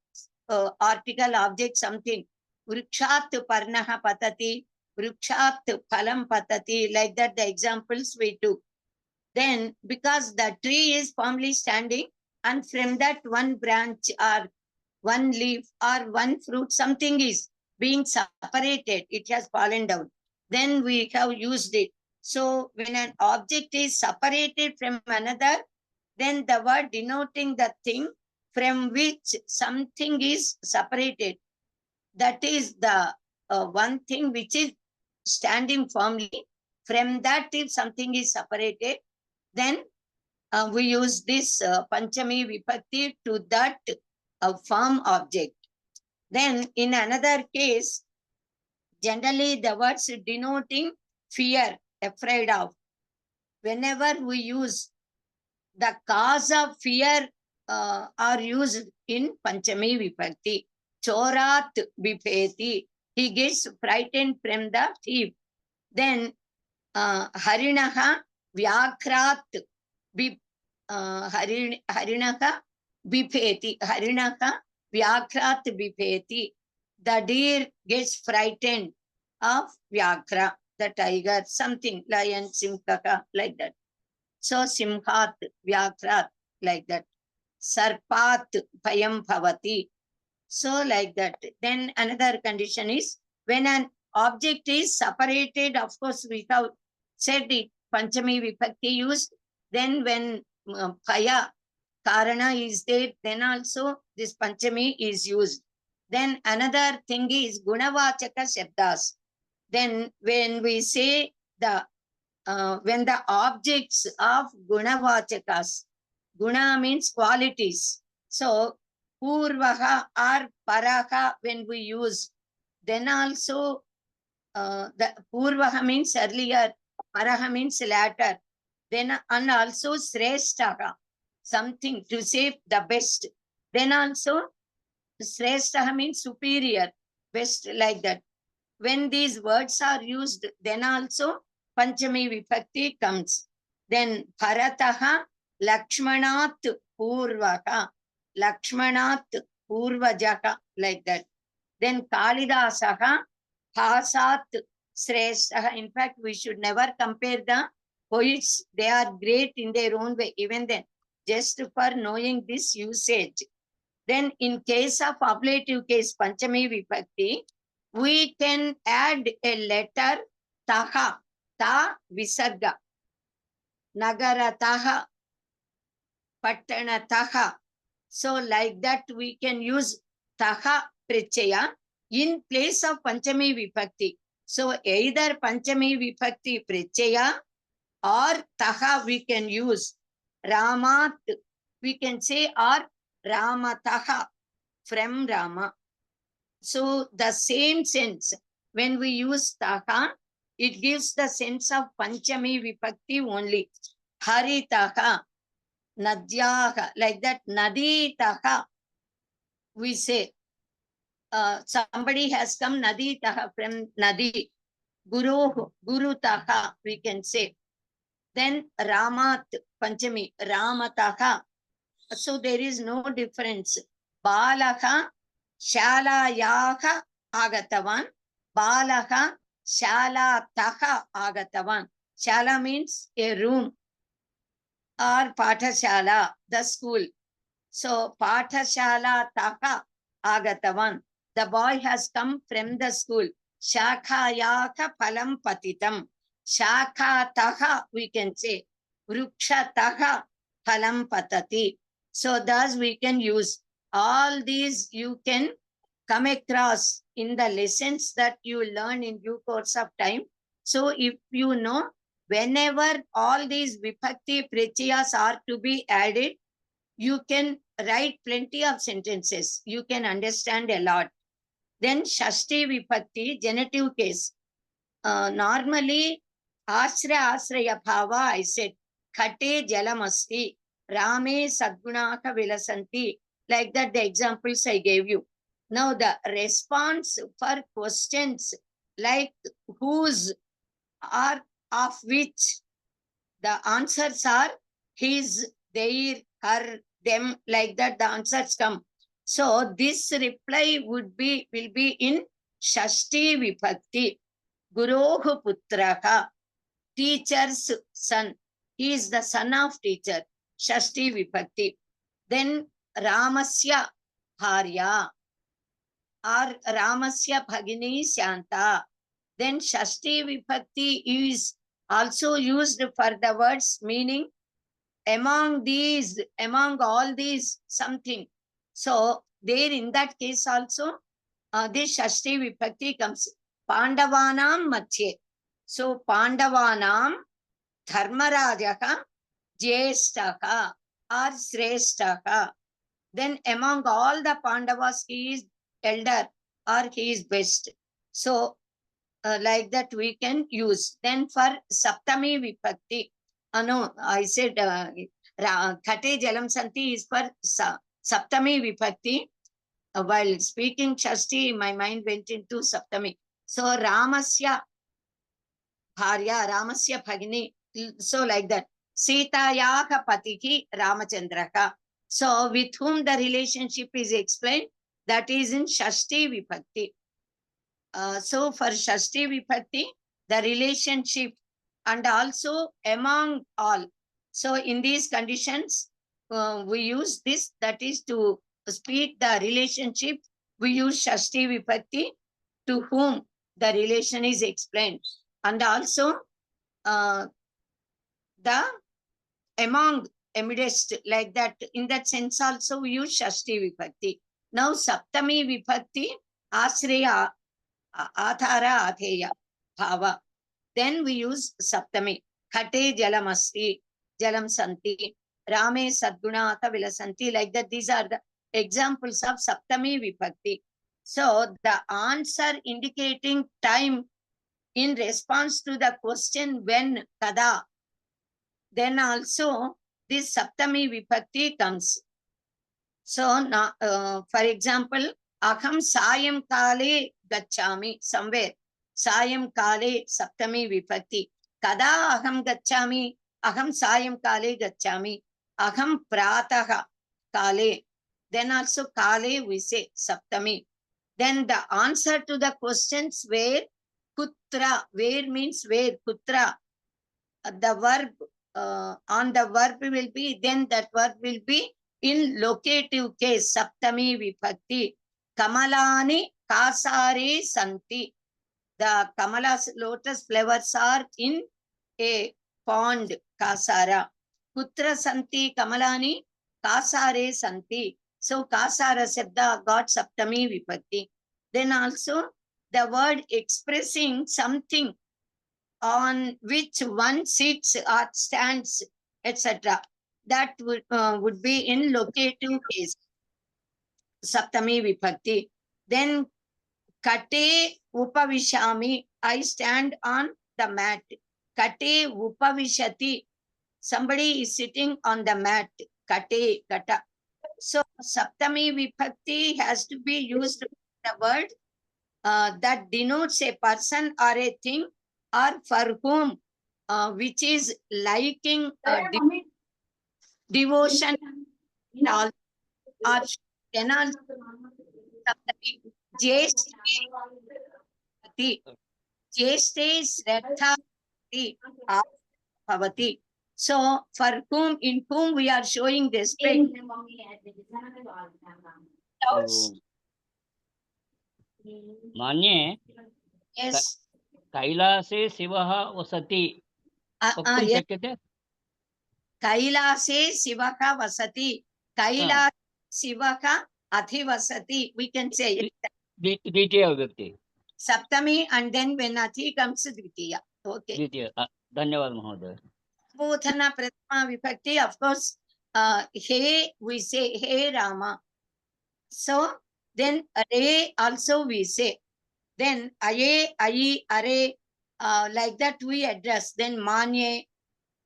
article, object, something. Vrikshat parnaha patati, vrikshat phalam patati, like that the examples we took. Then because the tree is firmly standing, and from that one branch or one leaf or one fruit, something is being separated, it has fallen down. Then we have used it. So when an object is separated from another, then the word denoting the thing from which something is separated, that is the one thing which is standing firmly. From that, if something is separated, then we use this Panchami Vibhakti to that firm object. Then in another case, generally the words denoting fear, afraid of. Whenever we use the cause of fear are used in Panchami Vibhakti. Chorat Bipeti, he gets frightened from the thief. Then Harinaha Vyakrat Harinaha Bipeti, Harinaha Vyakrat Bipeti. The deer gets frightened of Vyakra, the tiger, something, lion, Simkaka, like that. So Simhat, Vyakrat, like that. Sarpat, Payam Bhavati. So like that. Then another condition is when an object is separated, of course we have said it, Panchami Vibhakti used. Then when Paya, Karana is there, then also this Panchami is used. Then another thing is Gunavachaka Shabdas. Then when we say the when the objects of Gunavachakas, Guna means qualities. So Purvaha or Paraha when we use, then also the Purvaha means earlier, Paraha means latter. Then and also Sreshtaha, something to say the best. Then also Sreshtaha means superior, best, like that. When these words are used, then also Panchami Vibhakti comes. Then Bharataha Lakshmanat Purvaha, Lakshmanat Purvajaha, like that. Then Kalidasaha Hasat Sreshtaha. In fact, we should never compare the poets. They are great in their own way, even then, just for knowing this usage. Then in case of ablative case, Panchami Vibhakti, we can add a letter Taha, Ta Visarga, Nagarataha, Pattanataha. So like that we can use Taha Prichaya in place of Panchami Vibhakti. So either Panchami Vibhakti Prichaya or Taha we can use. Ramat we can say, or Ramataha, from Rama. So the same sense, when we use Taha, it gives the sense of Panchami Vibhakti only. Haritaha, Nadyaha, like that. Naditaha, we say. Somebody has come, Naditaha, from Nadi. Guru Taha, we can say. Then Ramat, Panchami, Ramataha. So there is no difference. Balaha, Shalayaha Agatavan, Balaha, Shalataha Agatavan. Shala means a room or Pathashala, the school. So Pathashala Taha Agatavan. The boy has come from the school. Shakhayaka Palam Patitam. Shakha Taha, we can say. Vruksha Taha Palam Patati. So thus we can use all these, you can come across in the lessons that you learn in due course of time. So if you know, whenever all these vibhakti pratyayas are to be added, you can write plenty of sentences. You can understand a lot. Then Shashti Vibhakti, genitive case. Normally, Asraya Bhava, I said, Khate Jalamasti, Rame Sadgunaka Vilasanti. Like that, the examples I gave you. Now, the response for questions like whose or of which, the answers are his, their, her, them, like that the answers come. So this reply will be in Shashti Vibhakti. Gurohu Putraha, teacher's son. He is the son of teacher. Shashti Vibhakti. Then Ramasya Bharya or Ramasya Bhagini Shanta. Then Shashti Vibhakti is also used for the words meaning among these, among all these, something. So there in that case also, this Shashti Vibhakti comes. Pandavanam Mathye. So Pandavanam Dharmarajaha Jyeshtaka or Shrestaka. Then among all the Pandavas, he is elder or he is best. So like that we can use. Then for Saptami Vibhakti, no, I said Khate Jalam Santi is for Saptami Vibhakti. While speaking Shashti, my mind went into Saptami. So Ramasya Bharya, Ramasya Bhagini. So like that. Sitayaha Patihi Ramachandraka. So with whom the relationship is explained, that is in Shashti Vibhakti. So for Shashti Vibhakti, the relationship and also among all. So in these conditions, we use this, that is to speak the relationship. We use Shashti Vibhakti to whom the relation is explained. And also the among, amidst, like that. In that sense also we use Shashti Vibhakti. Now Saptami Vibhakti, Asraya, Athara, Atheya, Bhava. Then we use Saptami. Khate Jalamasti, Jalam Santi, Rame Sadgunaka Vilasanti, like that. These are the examples of Saptami Vibhakti. So the answer indicating time in response to the question when, kada, then also this Saptami Vibhakti comes. So now, for example, Aham Sayam Kale Gachami, somewhere. Sayam Kale Saptami Vibhakti. Kada Aham Gachami, Aham Sayam Kale Gachami, Aham Prataha Kale. Then also Kale we say Saptami. Then the answer to the questions where, Kutra, where means where, Kutra. The verb, on the verb will be, then that verb will be in locative case, Saptami Vibhakti. Kamalani Kasare Santi. The Kamalas, lotus flowers are in a pond, Kasara. Putra Santi Kamalani Kasare Santi. So Kasara Sabda got Saptami Vibhakti. Then also the word expressing something on which one sits or stands, etc. That would be in locative case, Saptami Vibhakti. Then Kate Upavishami, I stand on the mat. Kate Upavishati, somebody is sitting on the mat. Kate, kata. So Saptami Vibhakti has to be used with the word that denotes a person or a thing, or for whom, which is liking devotion, and all, or then also Jeshte Shraddha Bhavati. So for whom, in whom we are showing respect. Doubts? मान्ये Yes. कैलासे शिवः वसति वक्तुं Yes. शक्यते? Kailase Sivaha Vasati. Kailase Sivaha Adhivasati. We can say it. द्वितीया विभक्ति. Saptami and then when Athi comes Dvitiya. Okay. द्वितीय. धन्यवाद महोदय. Bodhana Prathama Vibhakti, of course, Hey, we say Hey Rama. So then Are also we say. Then Aye, Ayi, Are, like that we address. Then Manye,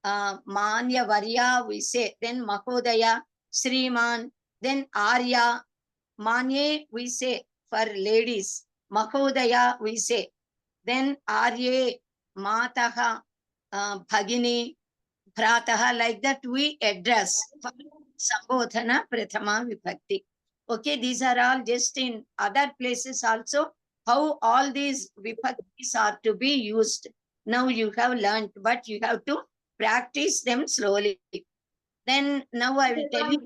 Manya Varya we say. Then Mahodaya, Sriman, then Arya, Manye we say for ladies. Mahodaya we say. Then Arye, Mataha, Bhagini, Prataha, like that we address for Sambodhana Prathama Vibhakti. Okay, these are all just in other places also, how all these vibhaktis are to be used. Now you have learned, but you have to practice them slowly. Then now I will tell you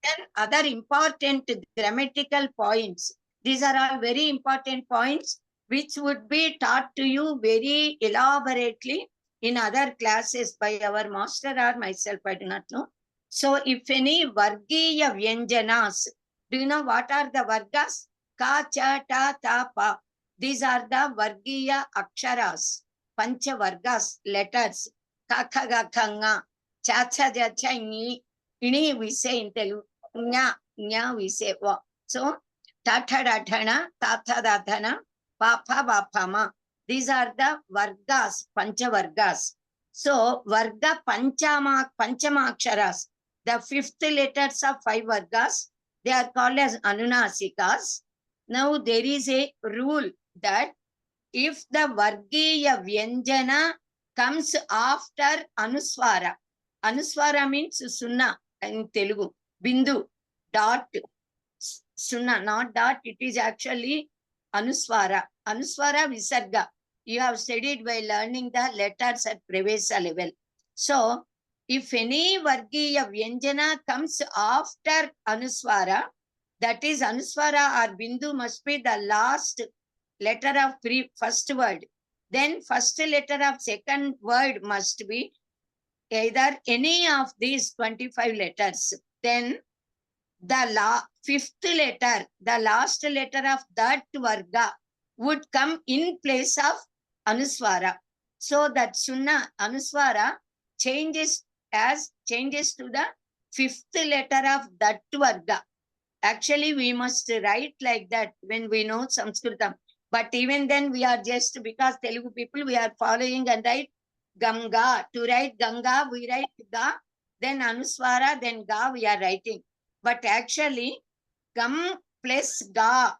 then other important grammatical points. These are all very important points which would be taught to you very elaborately in other classes by our master or myself, I do not know. So if any Vargiya Vyanjanas, do you know what are the Vargas? Ka, cha, ta, ta, pa. These are the Vargiya Aksharas, Pancha Vargas, letters. Ka, kha, ga, kha, nga, cha, cha, ja, cha, ni. Ini we say in Telugu. Nya, nya we say wa. So, tata datana, tata datana, papa bapama. These are the vargas, pancha vargas. So, varga panchamaksharas. The fifth letters of 5 vargas, they are called as anunasikas. Now, there is a rule that if the vargiya vyanjana comes after anuswara, anuswara means sunna in Telugu. Bindu, dot, sunna, not dot, it is actually anuswara. Anuswara visarga. You have studied by learning the letters at Pravesa level. So, if any Vargiya Vyanjana comes after anuswara, that is anuswara or bindu must be the last letter of first word. Then first letter of second word must be either any of these 25 letters. Then the fifth letter, the last letter of that varga would come in place of anuswara. So that sunna anuswara changes to the fifth letter of that varga. Actually, we must write like that when we know Sanskritam. But even then we are just, because Telugu people, we are following and write Ganga. To write Ganga, we write Ga, then Anuswara, then Ga we are writing. But actually, Gam plus Ga,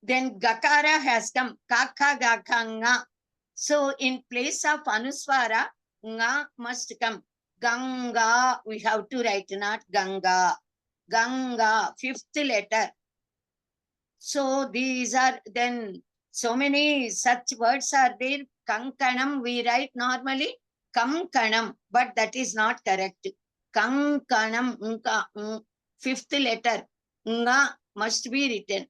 then Gakara has come, Kaka Gaka Nga. So in place of Anuswara, Nga must come. Ganga, we have to write, not Ganga. Ganga, fifth letter. So these are then so many such words are there. Kankanam, we write normally Kamkanam, but that is not correct. Kankanam, fifth letter, Nga must be written.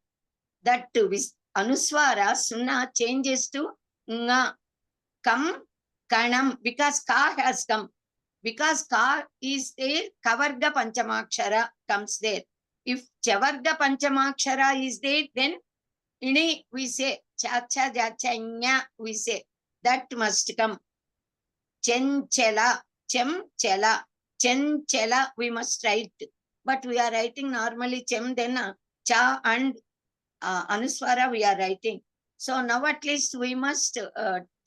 That too, Anuswara, Sunna changes to Nga. Kam, Kanam, because Ka has come. Because Ka is there, Kavarga Panchamakshara comes there. If Chavarga Panchamakshara is there, then Ini we say, Cha cha ja cha nya we say, that must come. Chenchela, Chemchela, Chenchela we must write. But we are writing normally Chem, then Cha and Anuswara we are writing. So now at least we must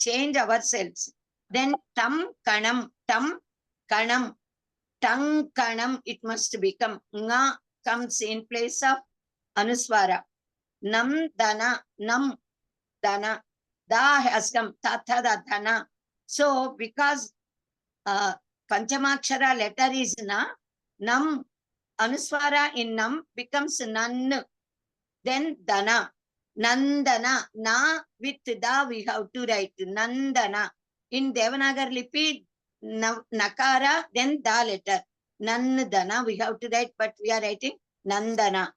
change ourselves. Then Tam Kanam, Tam Kanam, Tang Kanam, it must become. Nga comes in place of Anuswara. Nam Dana, Nam Dana, Da has come, Tata da Dana. So because Panchamakshara letter is Na, Nam, Anuswara in Nam becomes Nan, then Dana. Nandana, Na with Da we have to write, Nandana. In Devanagari Lipi, nakara, then da letter. Nandana, we have to write, but we are writing Nandana.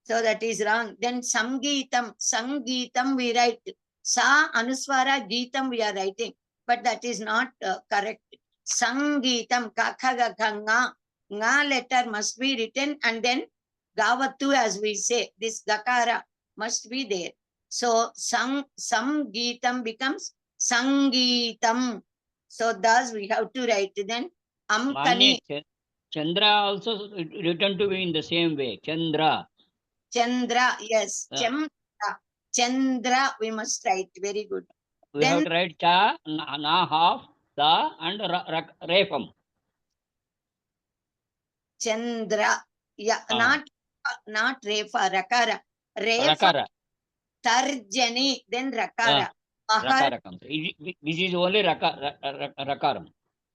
So that is wrong. Then Sangeetam, Sangeetam we write. Sa Anuswara Geetam we are writing, but that is not correct. Sangeetam, Kakha Ganga, Nga letter must be written, and then Gavatu, as we say, this Gakara must be there. So Samgeetam becomes Sangeetam. So thus we have to write. Then Amkani, Manye, Chandra also written to be in the same way. Chandra. Chandra, yes, Yeah. Chandra, we must write. Very good. We have Then to write cha, na half, the and refam. Chandra, yeah, Ah. not Refa, Rakara. Refa, Rakara. Tarjani, then Rakara. Mahar, Rakara comes. This is only rakaram.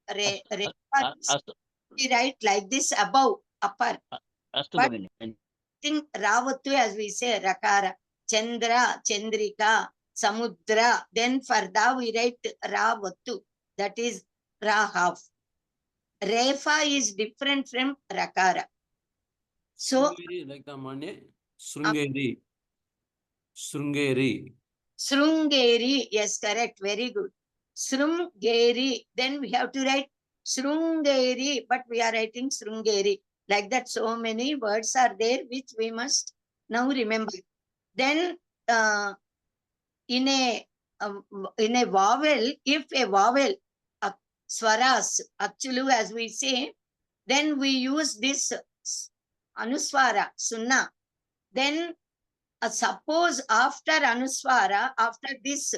Refa, Astu we write like this above, upper. But Bhagini. think Ravatu, as we say, Rakara. Chandra, Chandrika, Samudra. Then for that we write Ravatu. That is Ra half. Refa is different from Rakara. So Sringeri, like the money, Sringeri. Sringeri. Srungeri, yes, correct, very good. Srungeri, then we have to write Srungeri, but we are writing Srungeri. Like that, so many words are there which we must now remember. Then in a vowel, if a vowel, swaras, achulu, as we say, then we use this anuswara, sunna. Then suppose after anuswara, after this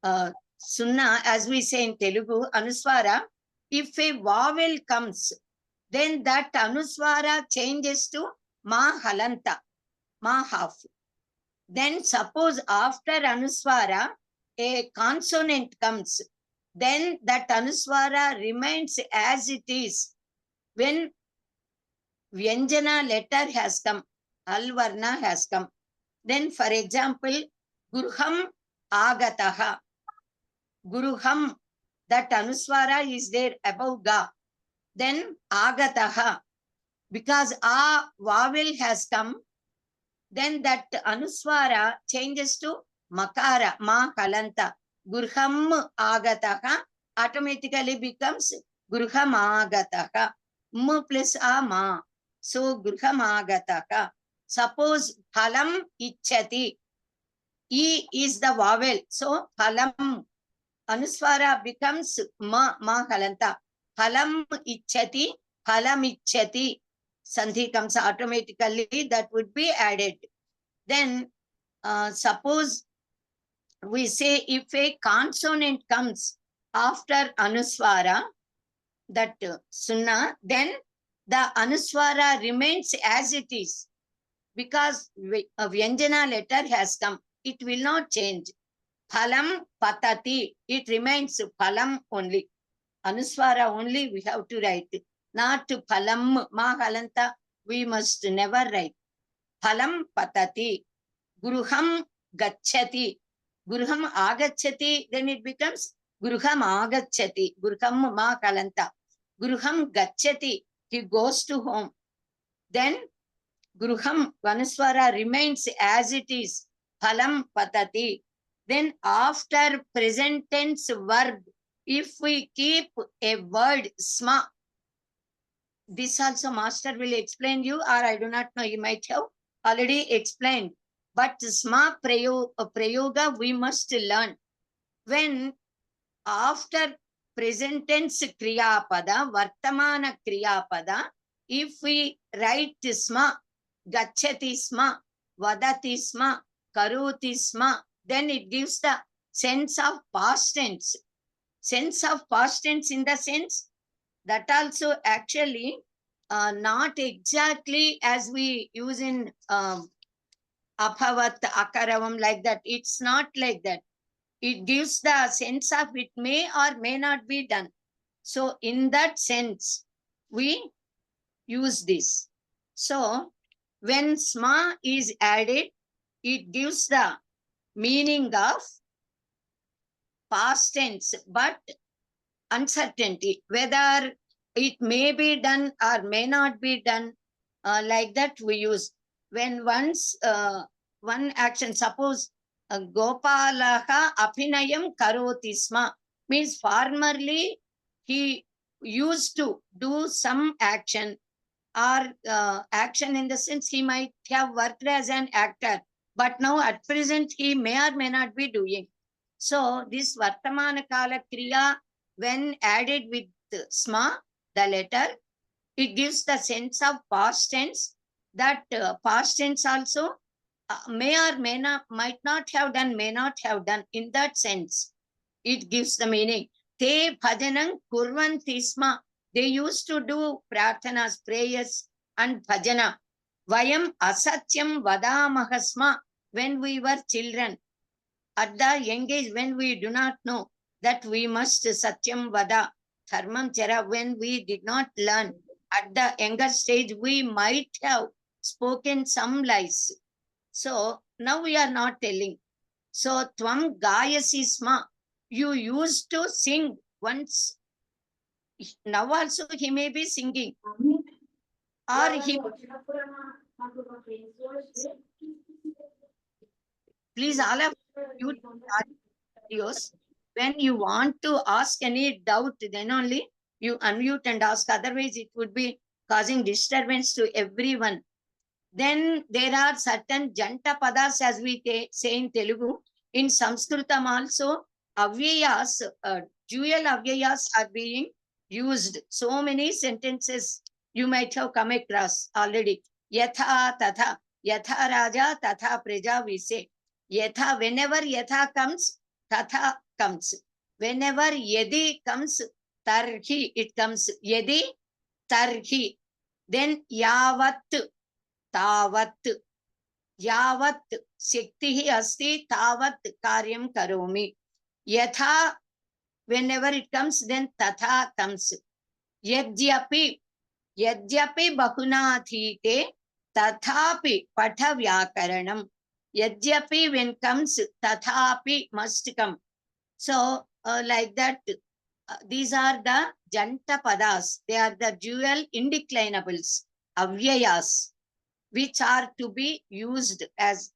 sunna, as we say in Telugu, anuswara, if a vowel comes, then that anuswara changes to ma halanta, ma half. Then suppose after anuswara, a consonant comes, then that anuswara remains as it is. When Vyanjana letter has come, Alvarna has come. Then, for example, Guruham Agataha. Guruham, that Anuswara is there above Ga. Then Agataha, because A vowel has come, then that Anuswara changes to Makara, Ma Kalanta. Guruham Agataha automatically becomes Guruham Agataha. M plus A Ma. So Guruham Agataha. Suppose Phalam Ichchati. E is the vowel. So Phalam Anuswara becomes Ma Halanta. Phalam Ichchati, Phalam Ichchati. Sandhi comes automatically, that would be added. Then suppose we say if a consonant comes after Anuswara, that Sunna, then the Anuswara remains as it is. Because a Vyanjana letter has come, it will not change. Phalam patati, it remains phalam only. Anuswara only we have to write. Not phalam, ma halanta, we must never write. Phalam patati, guruham gacchati, guruham agacchati, then it becomes guruham agacchati, guruham ma halanta. Guruham gacchati, he goes to home. Then Guruham, Vanaswara remains as it is. Phalam patati. Then after present tense verb, if we keep a word sma, this also master will explain you, or I do not know, you might have already explained. But sma prayoga we must learn. When after present tense kriya pada, vartamana kriya pada, if we write sma, gacchati sma, vadati sma, karoti sma, then it gives the sense of past tense. Sense of past tense in the sense that also actually not exactly as we use in abhavat, akaravam, like that. It's not like that. It gives the sense of it may or may not be done. So in that sense, we use this. So when sma is added, it gives the meaning of past tense, but uncertainty, whether it may be done or may not be done, like that we use. When once one action, suppose Gopalaha Apinayam Karoti Sma, means formerly he used to do some action, or action in the sense he might have worked as an actor, but now at present he may or may not be doing. So this Vartamana Kala Kriya, when added with Sma, the letter, it gives the sense of past tense, that past tense also may or may not, might not have done, may not have done. In that sense, it gives the meaning. Te bhajanam kurvanti sma. They used to do prarthanas, prayers and bhajana. Vayam asatyam vadamaha sma. When we were children, at the young age, when we do not know that we must satyam vada, dharmam chara, when we did not learn, at the younger stage, we might have spoken some lies. So now we are not telling. So tvam gayasi sma. You used to sing once. Now also he may be singing. Or he, please all of you videos, when you want to ask any doubt, then only you unmute and ask. Otherwise, it would be causing disturbance to everyone. Then there are certain janta padas, as we say in Telugu. In Sanskritam also, avyayas, dual avyayas are being used. So many sentences you might have come across already. Yatha tatha, yatha raja tatha praja, we say. Yatha, whenever yatha comes, tatha comes. Whenever yadi comes, tarhi, it comes. Yadi, tarhi. Then yavat, tavat. Yavat shaktihi asti tavat karyam karomi. Yatha, whenever it comes, then tatha comes. Yadyapi, yadyapi bahunathite tathapi patha vyakaranam. Yadyapi when comes, tathapi must come. So like that, these are the janta padas. They are the dual indeclinables, avyayas, which are to be used as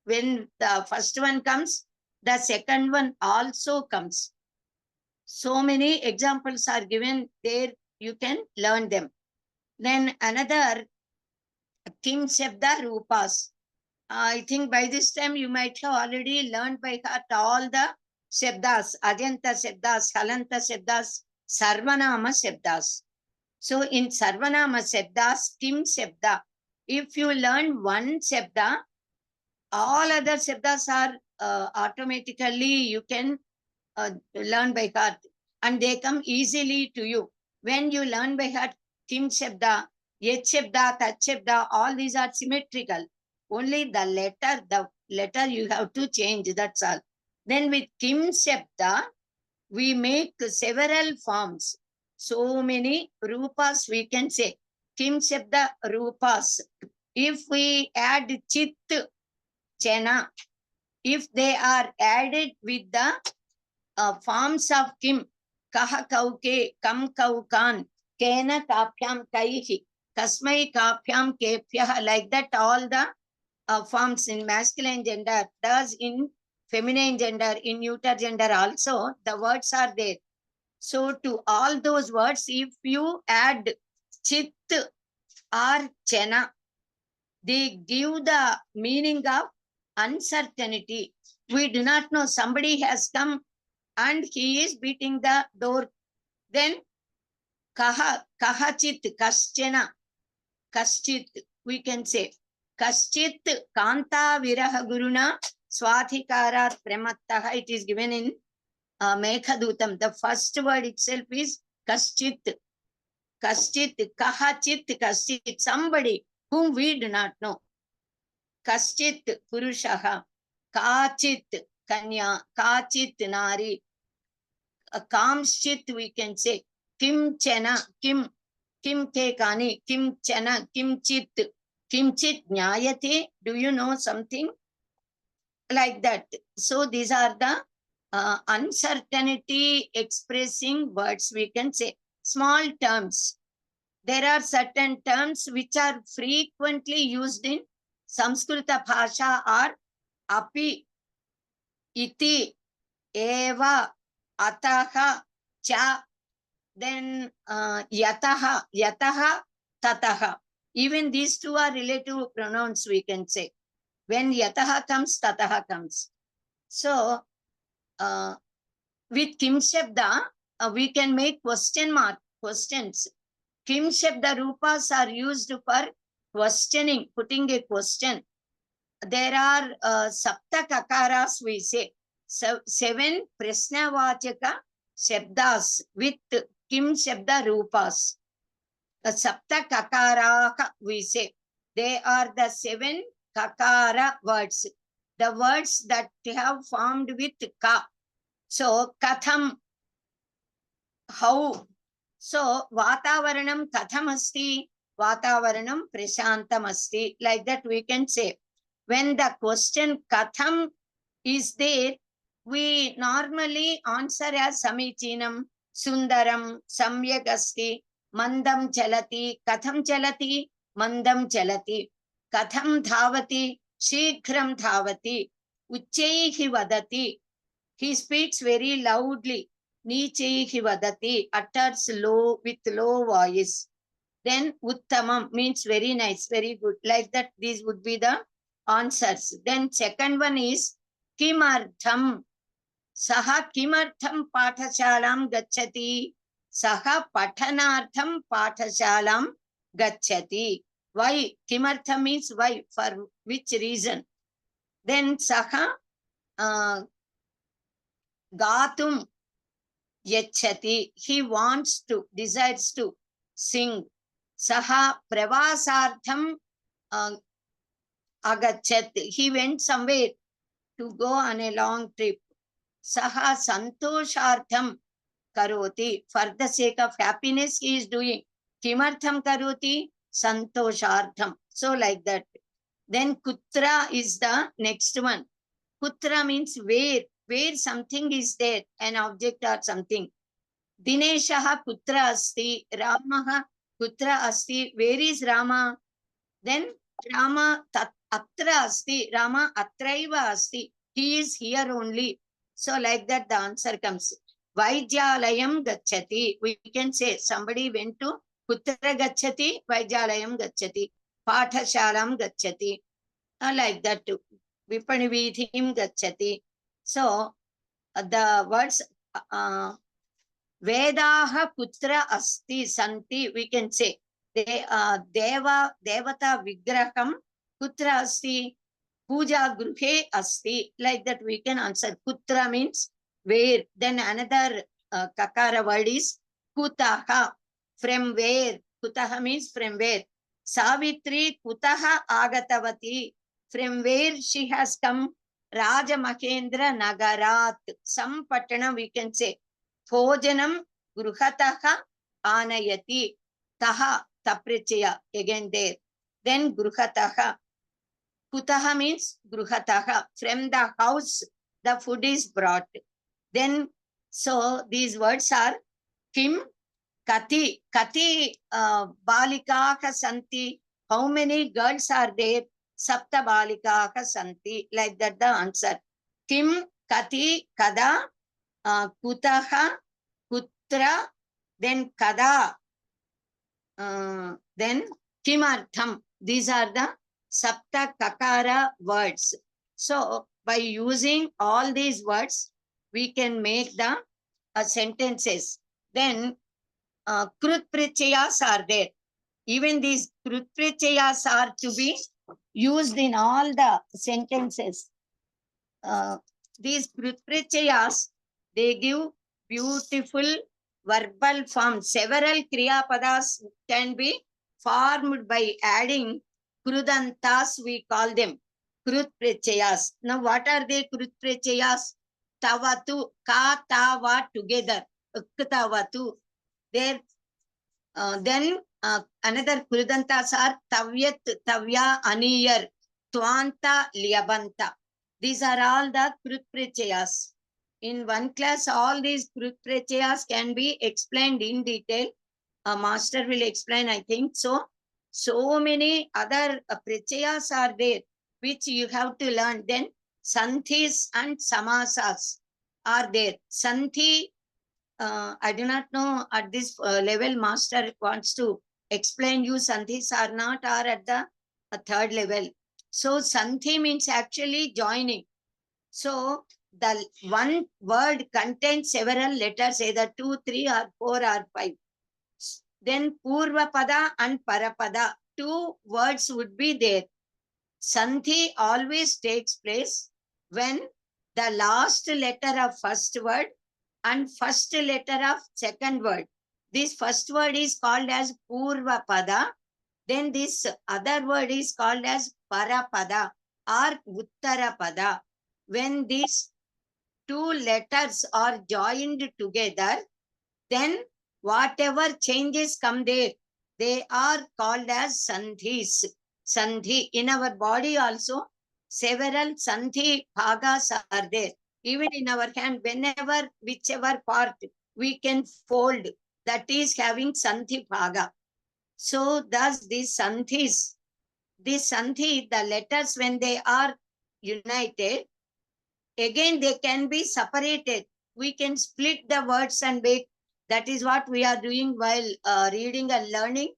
when the first one comes, the second one also comes. So many examples are given there, you can learn them. Then another Kim Shabda Rupas. I think by this time you might have already learned by heart all the Shabdas, Ajanta Shabdas, Halanta Shabdas, Sarvanama Shabdas. So in Sarvanama Shabdas, Kim Shabda, if you learn one Shabda, all other Shabdas are automatically you can learn by heart and they come easily to you. When you learn by heart Kim Shabda, Yet Shabda, Tat Shabda, all these are symmetrical. Only the letter you have to change, that's all. Then with Kim Shabda, we make several forms. So many rupas we can say. Kim Shabda rupas. If we add chit, chena, if they are added with the forms of Kim, kaha kauke, kam kaukan, kena kapyam kaihi, kasmai kapyam kepyah, like that all the forms in masculine gender, thus in feminine gender, in neuter gender also, the words are there. So to all those words, if you add chit or chena, they give the meaning of uncertainty. We do not know. Somebody has come and he is beating the door. Then kahachit, kaschena, kaschit, we can say. Kaschit kanta viraha guruna swadhikarat premattaha. It is given in Meghadutam. The first word itself is kaschit. Kaschit, kahachit, kaschit. Somebody whom we do not know. Kaschit purushaha, kachit kanya, kachit nari, kamshit we can say. Kim chena, kim ke kani, kim chena, kimchit, kimchit nyayate. Do you know something? Like that. So these are the uncertainty expressing words, we can say. Small terms. There are certain terms which are frequently used in Samskrita Bhasha are api, iti, eva, ataha, cha, then yataha, tataha. Even these two are relative pronouns, we can say. When yataha comes, tataha comes. So, with Kim Shabda, we can make question mark, questions. Kim Shabda Rupas are used for questioning, putting a question. There are Sapta Kakaras, we say. So, 7 Prasnavachaka Shabdas with Kim Shabda Rupas. The Sapta Kakara, we say. They are the 7 Kakara words. The words that have formed with Ka. So, Katham, how? So, Vatavaranam Katham asti, Vatavaranam Prashantam asti. Like that we can say. When the question Katham is there, we normally answer as Samichinam, Sundaram, Samyak asti, Mandam chalati, Katham chalati, Mandam chalati, Katham dhavati, Shighram dhavati, Uchaihi vadati. He speaks very loudly. Nichaihi vadati, utters low with low voice. Then Uttamam means very nice, very good. Like that, these would be the answers. Then second one is Kimartham. Saha Kimartham Pathashalam Gachati. Saha Pathanartham Pathashalam Gachati. Why? Kimartham means why, for which reason. Then Saha Gatum Yachati. He wants to, desires to sing. Saha Pravasartham Agachat. He went somewhere to go on a long trip. Saha Santoshartham Karoti. For the sake of happiness, he is doing. Kimartham Karoti? Santoshartham. So like that. Then Kutra is the next one. Kutra means where something is there, an object or something. Dineshaha Kutra asti, Ramaha Kutra asti, where is Rama? Then Rama Atra asti, Rama Atraiva asti, he is here only. So like that the answer comes. Vaidyalayam Gachati, we can say somebody went to Kutra Gachati, Vaidyalayam Gachati, Pathashalam Gachati, like that too. Vipanividhim Gachati. So the words Vedaha Putra Asti Santi, we can say. They Devata Vigraham Putra Asti, Puja Gruhe Asti. Like that we can answer. Putra means where. Then another Kakara word is Kutaha. From where? Kutaha means from where. Savitri Kutaha Agatavati. From where she has come. Raja Mahendra Nagarat. Some Patana we can say. Bhojanam Gruhataha Anayati. Taha Taprichaya. Again there. Then Gruhataha. Kutaha means Gruhataha. From the house, the food is brought. Then, so these words are Kim, Kati. Kati Balikaha Santi. How many girls are there? Sapta Balikaha Santi. Like that the answer. Kim, Kati, Kada, Kutaha, Kutra, then Kada, then Kimartham. These are the Sapta Kakara words. So by using all these words, we can make the sentences. Then Krutprichayas are there. Even these Krutprichayas are to be used in all the sentences. These Krutprichayas, they give beautiful verbal form. Several Kriya Padas can be formed by adding Krudantas, we call them. Krutprichayas. Now what are they Krutprichayas? Tavatu, Ka, Tava together. Uktavatu. There, then another Krudantas are Tavyat, Tavya, Aniyar, Twanta, Lyabanta. These are all the Krutprichayas. In one class, all these Krut Pratyayas can be explained in detail. A master will explain, I think. So many other Pratyayas are there, which you have to learn. Then Santhis and Samasas are there. Santhi, I do not know at this level, master wants to explain you Santhis are not, or at the third level. So Santhi means actually joining. So the one word contains several letters, either 2, 3, or 4, or 5. Then Purva Pada and Parapada, 2 words would be there. Santhi always takes place when the last letter of first word and first letter of second word. This first word is called as Purva Pada. Then this other word is called as Parapada or Uttara Pada. When these 2 letters are joined together, then whatever changes come there, they are called as Sandhis. Sandhi. In our body also, several Sandhi bhagas are there. Even in our hand, whenever, whichever part we can fold, that is having Sandhi bhaga. So thus these Sandhis, this Sandhi, the letters when they are united, again they can be separated. We can split the words and make. That is what we are doing while reading and learning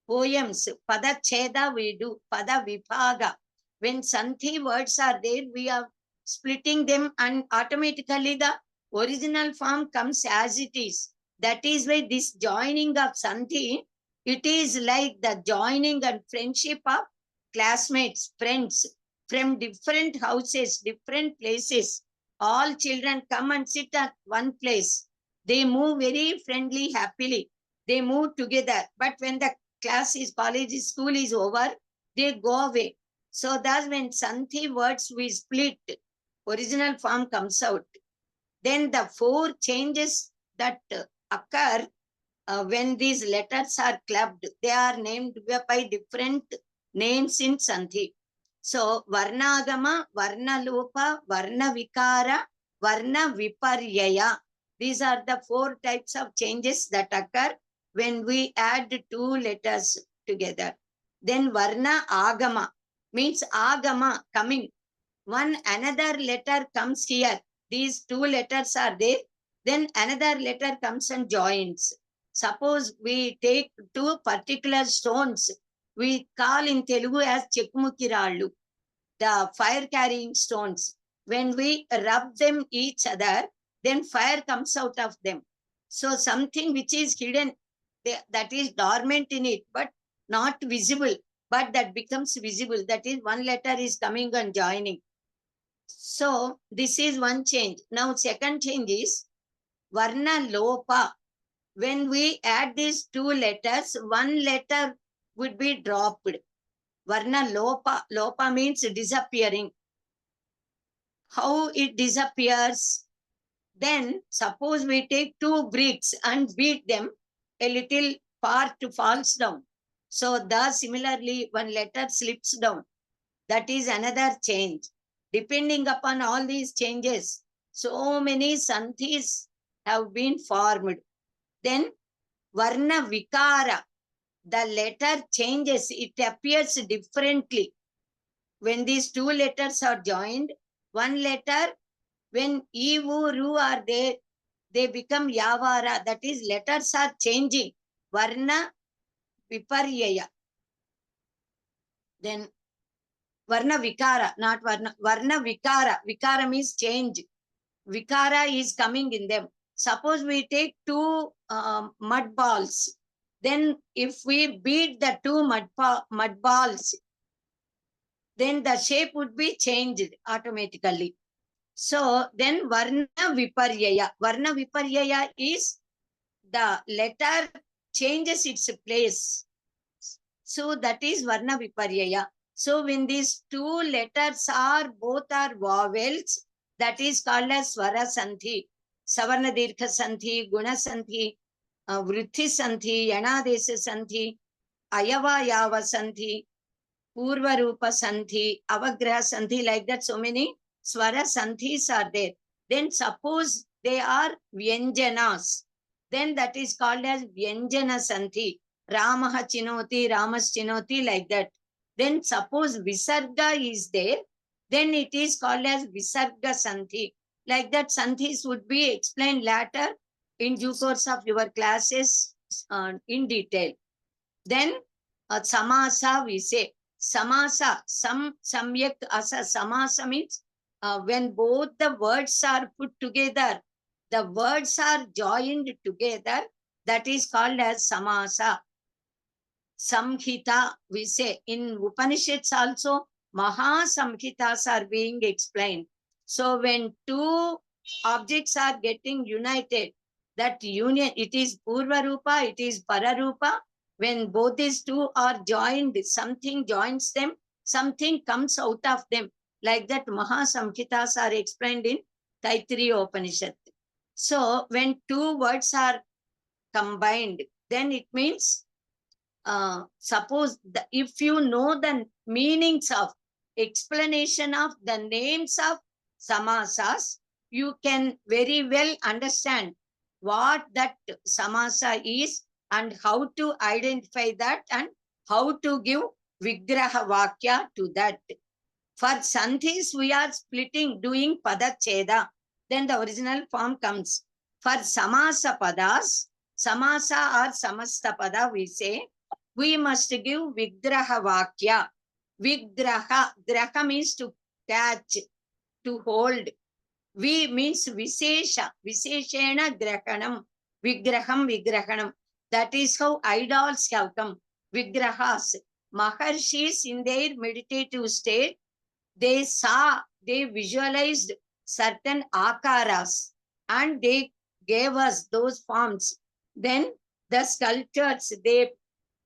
poems. Pada Cheda we do, Pada Vibhaga. When Santhi words are there, we are splitting them and automatically the original form comes as it is. That is why this joining of Santhi, it is like the joining and friendship of classmates, friends from different houses, different places. All children come and sit at one place. They move very friendly, happily. They move together. But when the class is, college is, school is over, they go away. So thus when Santhi words we split, original form comes out. Then the 4 changes that occur when these letters are clubbed, they are named by different names in Santhi. So Varnagama, Varnalopa, Varnavikara, Varna Viparyaya. These are the 4 types of changes that occur when we add 2 letters together. Then Varna Agama means Agama, coming. One another letter comes here. These 2 letters are there. Then another letter comes and joins. Suppose we take 2 particular stones. We call in Telugu as Chekmukirallu, the fire carrying stones. When we rub them each other, then fire comes out of them. So something which is hidden, that is dormant in it, but not visible, but that becomes visible. That is, one letter is coming and joining. So this is one change. Now second change is Varna Lopa. When we add these 2 letters, one letter would be dropped. Varna Lopa. Lopa means disappearing. How it disappears? Then suppose we take 2 bricks and beat them, a little part falls down. So thus similarly one letter slips down. That is another change. Depending upon all these changes, so many Santhis have been formed. Then Varna Vikara, the letter changes, it appears differently. When these 2 letters are joined, one letter, when E, U, Ru are there, they become Yavara. That is, letters are changing. Varna Viparyaya. Then Varna Vikara, not Varna. Varna Vikara. Vikara means change. Vikara is coming in them. Suppose we take 2 mud balls. Then if we beat the 2 mud balls, then the shape would be changed automatically. So then Varna Viparyaya. Varna Viparyaya is the letter changes its place. So that is Varna Viparyaya. So when these 2 letters are, both are vowels, that is called as Swara Santhi. Savarna Dirgha Santhi, Guna Santhi, Vritti Santhi, Yanadesa Santhi, Ayava Yava Santhi, Purva Rupa Santhi, Avagraha Santhi, like that so many Swara Santhis are there. then suppose they are Vyanjanas, then that is called as Vyanjana Santhi. Ramaha Chinoti, Ramas Chinoti, like that. Then suppose Visarga is there, then it is called as Visarga Santhi. Like that, Santhis would be explained later in due course of your classes in detail. Then Samasa we say. Samasa, Samyak Asa. Samasa means when both the words are put together, the words are joined together, that is called as Samasa. Samhita, we say. In Upanishads also, Maha Samhitas are being explained. So when two objects are getting united, that union, it is Purva Rupa, it is Pararupa. When both these two are joined, something joins them, something comes out of them. Like that, Maha Samhitas are explained in Taittiriya Upanishad. So when two words are combined, then it means suppose if you know the meanings of explanation of the names of samasas, you can very well understand what that samasa is and how to identify that and how to give vigraha vakya to that. For sandhis, we are splitting, doing padacheda, then the original form comes. For samasa padas, samasa or samasta pada, we say, we must give vigraha vakya. Vigraha, graha means to catch, to hold. Vi means visesha, viseshena grahanam, vigraham, vigrahanam. That is how idols have come, vigrahas. Maharshis in their meditative state, they saw, they visualized certain akaras and they gave us those forms. Then the sculptors, they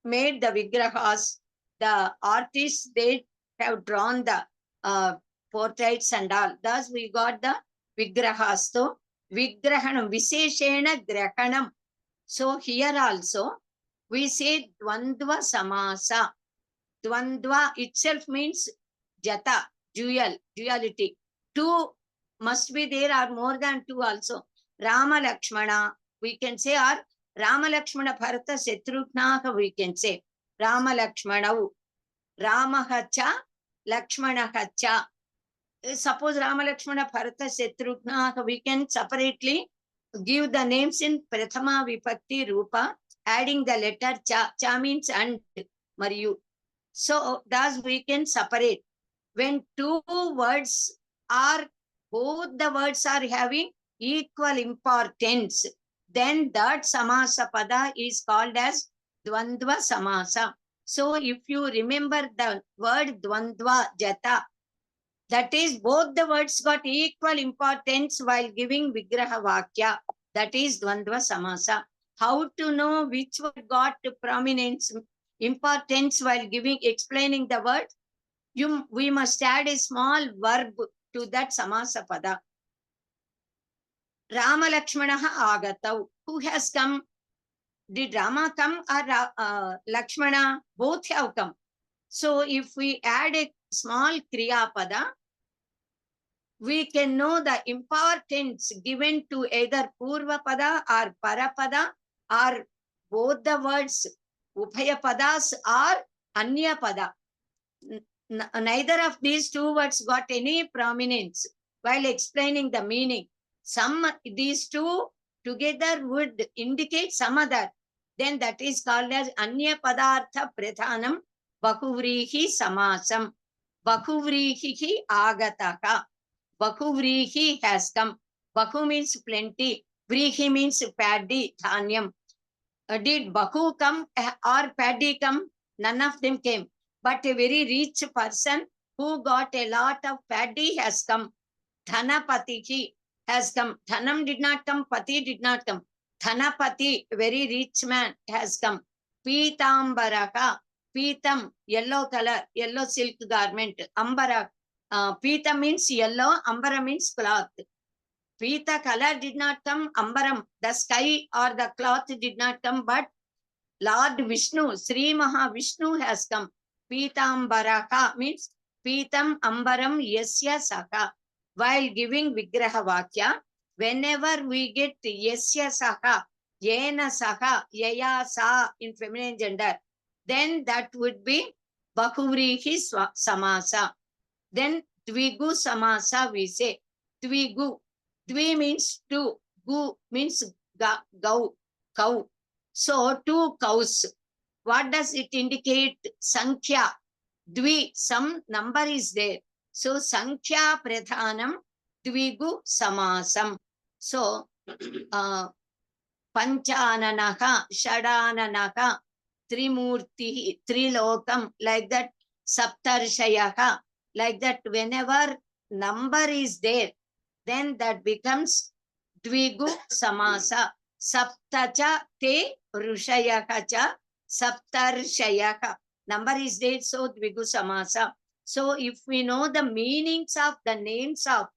made the vigrahas, the artists, they have drawn the portraits and all. Thus we got the vigrahas. So vigrahanam, viseshena grahanam. So here also we say dvandva samasa. Dvandva itself means jata, dual, duality. Two must be there or more than two also. Rama Lakshmana, we can say, or Rama Lakshmana Bharata Shatrugnaha, we can say. Rama Lakshmana, Ramahacha, Lakshmanahacha. Suppose Rama Lakshmana Bharata Shatrugnaha, we can separately give the names in Prathama Vipakti Rupa, adding the letter cha. Cha means and, Mariyu. So thus we can separate. When two words are, both the words are having equal importance, then that samasa pada is called as dvandva samasa. So if you remember the word dvandva jata, that is both the words got equal importance while giving vigraha vakya. That is dvandva samasa. How to know which word got prominence, importance while explaining the word? We must add a small verb to that samasa pada. Rama Lakshmanaha agatau. Who has come? Did Rama come or Lakshmana? Both have come. So if we add a small kriya pada, we can know the importance given to either purva pada or parapada or both the words upaya padas or anya pada. Neither of these two words got any prominence while explaining the meaning. These two together would indicate some other. Then that is called as anya padartha pradhanam bahuvrihi samasam. Bahuvrihi agataha. Bahuvrihi has come. Bahu means plenty. Vrihi means paddy, dhanyam. Did Bahu come or paddy come? None of them came. But a very rich person who got a lot of paddy has come. Dhanapatihi has come. Dhanam did not come, Pati did not come. Dhanapati, very rich man, has come. Pitambaraka, Pitam, yellow color, yellow silk garment. Ambara, Pita means yellow, Ambara means cloth. Pita color did not come, Ambaram, the sky or the cloth did not come, but Lord Vishnu, Sri Mahavishnu has come. Pitambaraka means Pitam Ambaram Yasya Saka. while giving Vigraha Vakya, whenever we get Yasya Saha, Yena Saha, Yaya Sa in feminine gender, then that would be Bahuvrihi Samasa. Then Dvigu Samasa we say. Dvigu. Dvi means two. Gu means cow. So two cows. What does it indicate? Sankhya. Dvi, some number is there. So Sankhya Pradhanam Dvigu Samasam. So Panchananaha, Shadananaha, Trimurti, Trilokam, like that, Saptarshayaha, like that, whenever number is there, then that becomes Dvigu Samasa. Saptacha te Rushayaka cha Saptarshayaka. Number is there, so Dvigu Samasa. So if we know the meanings of the names of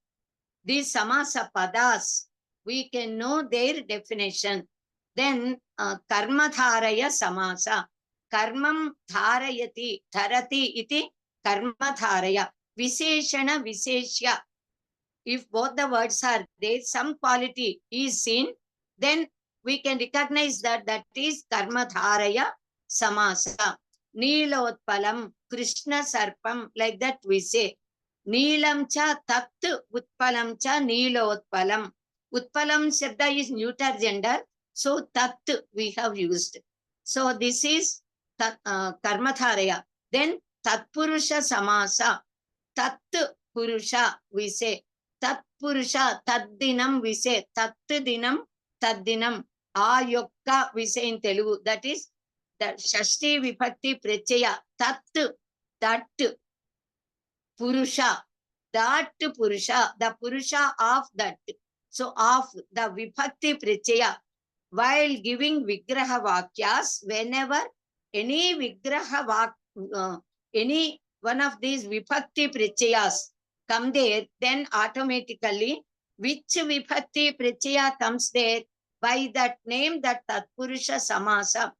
these Samasa Padas, we can know their definition. Then Karma Dharaya Samasa. Karmam Dharayati, Dharati iti Karma Dharaya. Visheshana Visheshya. If both the words are there, some quality is seen, then we can recognize that that is Karma Dharaya Samasa. Nilotpalam, Krishna Sarpam, like that we say. Neelam cha tat utpalam cha nilotpalam. Utpalam shabda is neuter gender, so tat we have used. So this is Karma Dharaya. Then Tat Purusha Samasa. Tat Purusha we say. Tat Purusha, Tad Dinam we say. Tat Dinam, Tad Dinam. Ayokka we say in Telugu. That is the Shashti Vibhakti Prachaya. Tat, that Purusha. That Purusha, the Purusha of that. So of the Vibhakti Prachaya. While giving Vigraha Vakyas, whenever any Vigraha any one of these Vibhakti Prachayas come there, then automatically which Vibhakti Prachaya comes there, by that name, that Tatpurusha Samasa,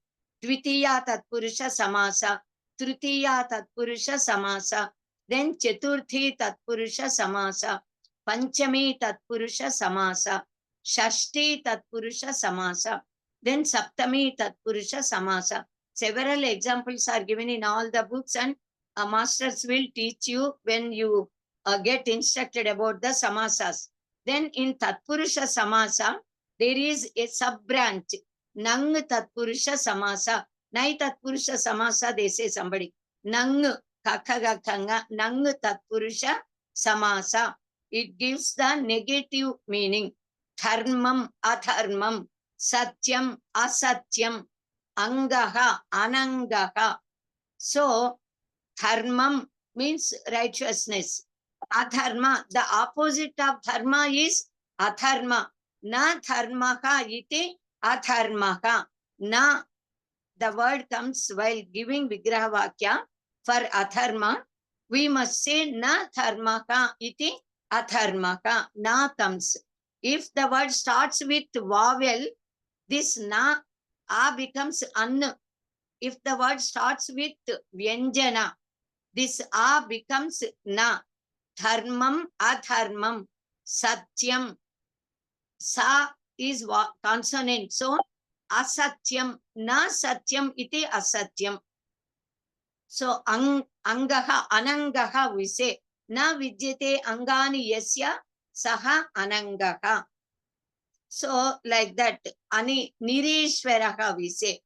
Dvitiya Tatpurusha Samasa, Tritiya Tatpurusha Samasa, then Chaturthi Tatpurusha Samasa, Panchami Tatpurusha Samasa, Shashti Tatpurusha Samasa, then Saptami Tatpurusha Samasa. Several examples are given in all the books, and masters will teach you when you get instructed about the samasas. Then in Tatpurusha Samasa, there is a sub-branch, Nang Tatpurusha Samasa. Nai Tatpurusha Samasa, they say somebody. Nang Kakagakanga, Nang Tatpurusha Samasa. It gives the negative meaning. Dharmam, Adharmam, Satyam, Asatyam, Angaha, Anangaha. So, Dharmam means righteousness. Adharma, the opposite of dharma is adharma. Na dharmaka iti adharmaka. Na, the word comes while giving Vigraha Vakya for adharma. We must say na dharmaka iti adharmaka. Na comes. If the word starts with vowel, this na, a becomes an. If the word starts with vyanjana, this a becomes na. Dharmam, adharmam, satyam. Sa is consonant. So, asatyam, na satyam iti asatyam. So, angaha, anangaha we say. Na vidyate angani yasya saha anangaha. So, like that, ani nirishwaraha we say.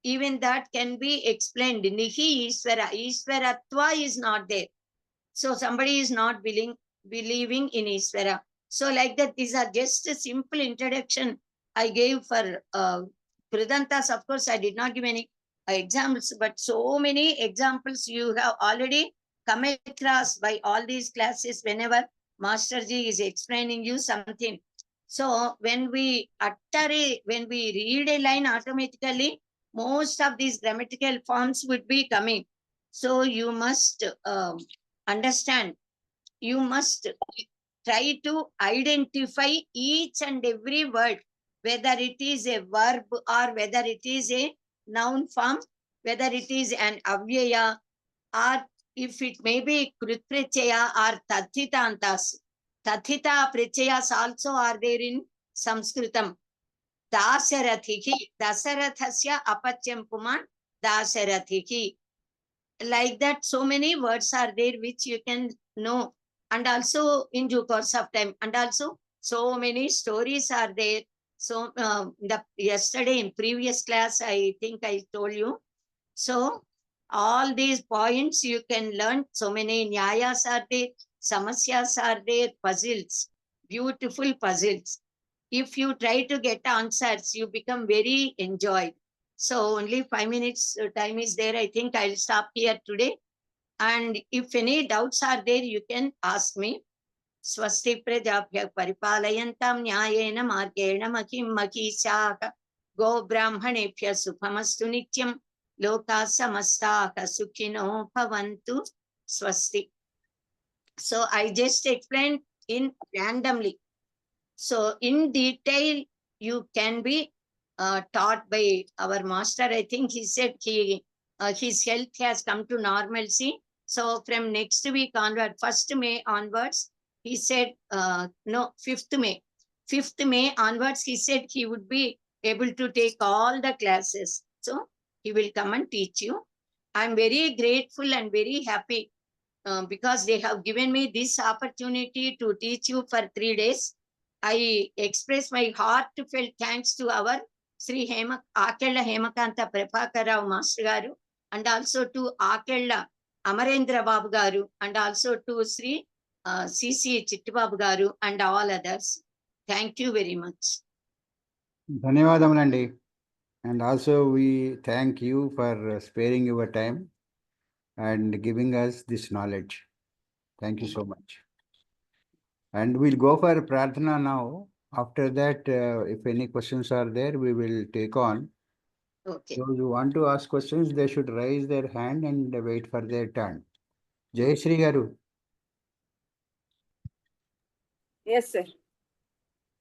Even that can be explained. Nihi Ishvara. Ishvaratva is not there. So somebody is not believing in Ishvara. So like that, these are just a simple introduction I gave for Kridantas. Of course, I did not give any examples, but so many examples you have already come across by all these classes whenever Masterji is explaining you something. So when we when we read a line, automatically most of these grammatical forms would be coming. So you must understand, you must try to identify each and every word, whether it is a verb or whether it is a noun form, whether it is an avyaya, or if it may be krutprichaya or tadhitantas. Tathita Prichayas also are there in Sanskritam. Dasarathihi, Dasarathasya Apachyam Puman, Dasarathihi. Like that, so many words are there which you can know. And also in due course of time. And also so many stories are there. So yesterday in previous class, I think I told you. So all these points you can learn. So many nyayas are there, samasyas are there, puzzles, beautiful puzzles. If you try to get answers, you become very enjoyed. So only 5 minutes time is there. I think I'll stop here today. And if any doubts are there, you can ask me. Swasti prajabhya paripalayantam nyayena margena mahim mahishaka go brahmanebhya sukhamastu nityam loka samastaka sukhino bhavantu swasti. So I just explained in randomly. So in detail, you can be taught by our master. I think he said his health has come to normalcy. So from next week onward, 1st May onwards, he said, no, 5th May. 5th May onwards, he said he would be able to take all the classes. So he will come and teach you. I'm very grateful and very happy because they have given me this opportunity to teach you for 3 days. I express my heartfelt thanks to our Sri Akella Hemakanta Prabhakar Rao Master Garu, and also to Akella Amarendra Babu Garu, and also to Sri CC Chittibabu Garu and all others. Thank you very much. ధన్యవాదములండి. And also we thank you for sparing your time and giving us this knowledge. Thank you so much. And we'll go for Pradhana now. After that, if any questions are there, we will take on. Okay. Those who want to ask questions, they should raise their hand and wait for their turn. Jai Shri Garu, Yes, sir.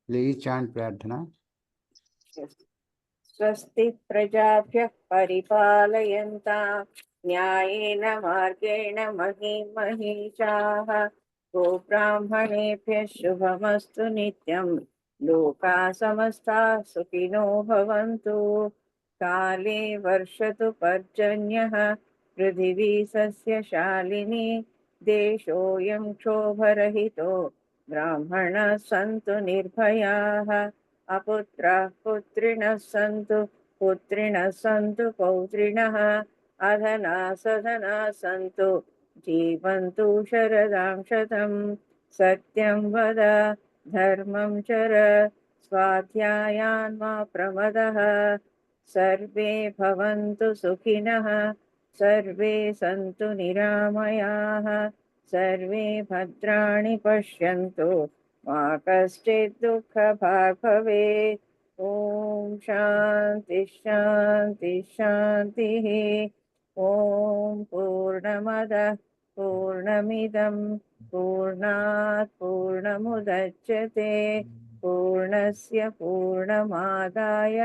please chant Pradhana. Yes. स्वस्ति प्रजाभ्यः परिपालयन्तां न्यायेन मार्गेण महीं महिषाः गोब्राह्मणेभ्यः शुभमस्तु नित्यं लोकाः समस्ताः सुखिनो भवन्तु काले वर्षतु पर्जन्यः पृथिवी सस्यशालिनी देशोऽयं क्षोभरहितो ब्राह्मणाः सन्तु निर्भयाः अपुत्राः पुत्रिणः सन्तु पुत्रिणः सन्तु पौत्रिणः अधनाः सधनाः सन्तु जीवन्तु शरदां शतं सत्यं वद धर्मं चर स्वाध्यायान् मा प्रमदः सर्वे भवन्तु सुखिनः सर्वे सन्तु निरामयाः सर्वे भद्राणि पश्यन्तु मा कश्चित् दुःखभाग् भवेत् ॐ शान्ति शान्ति शान्तिः ॐ पूर्णमदः पूर्णमिदं पूर्णात् पूर्णमुदच्यते पूर्णस्य पूर्णमादाय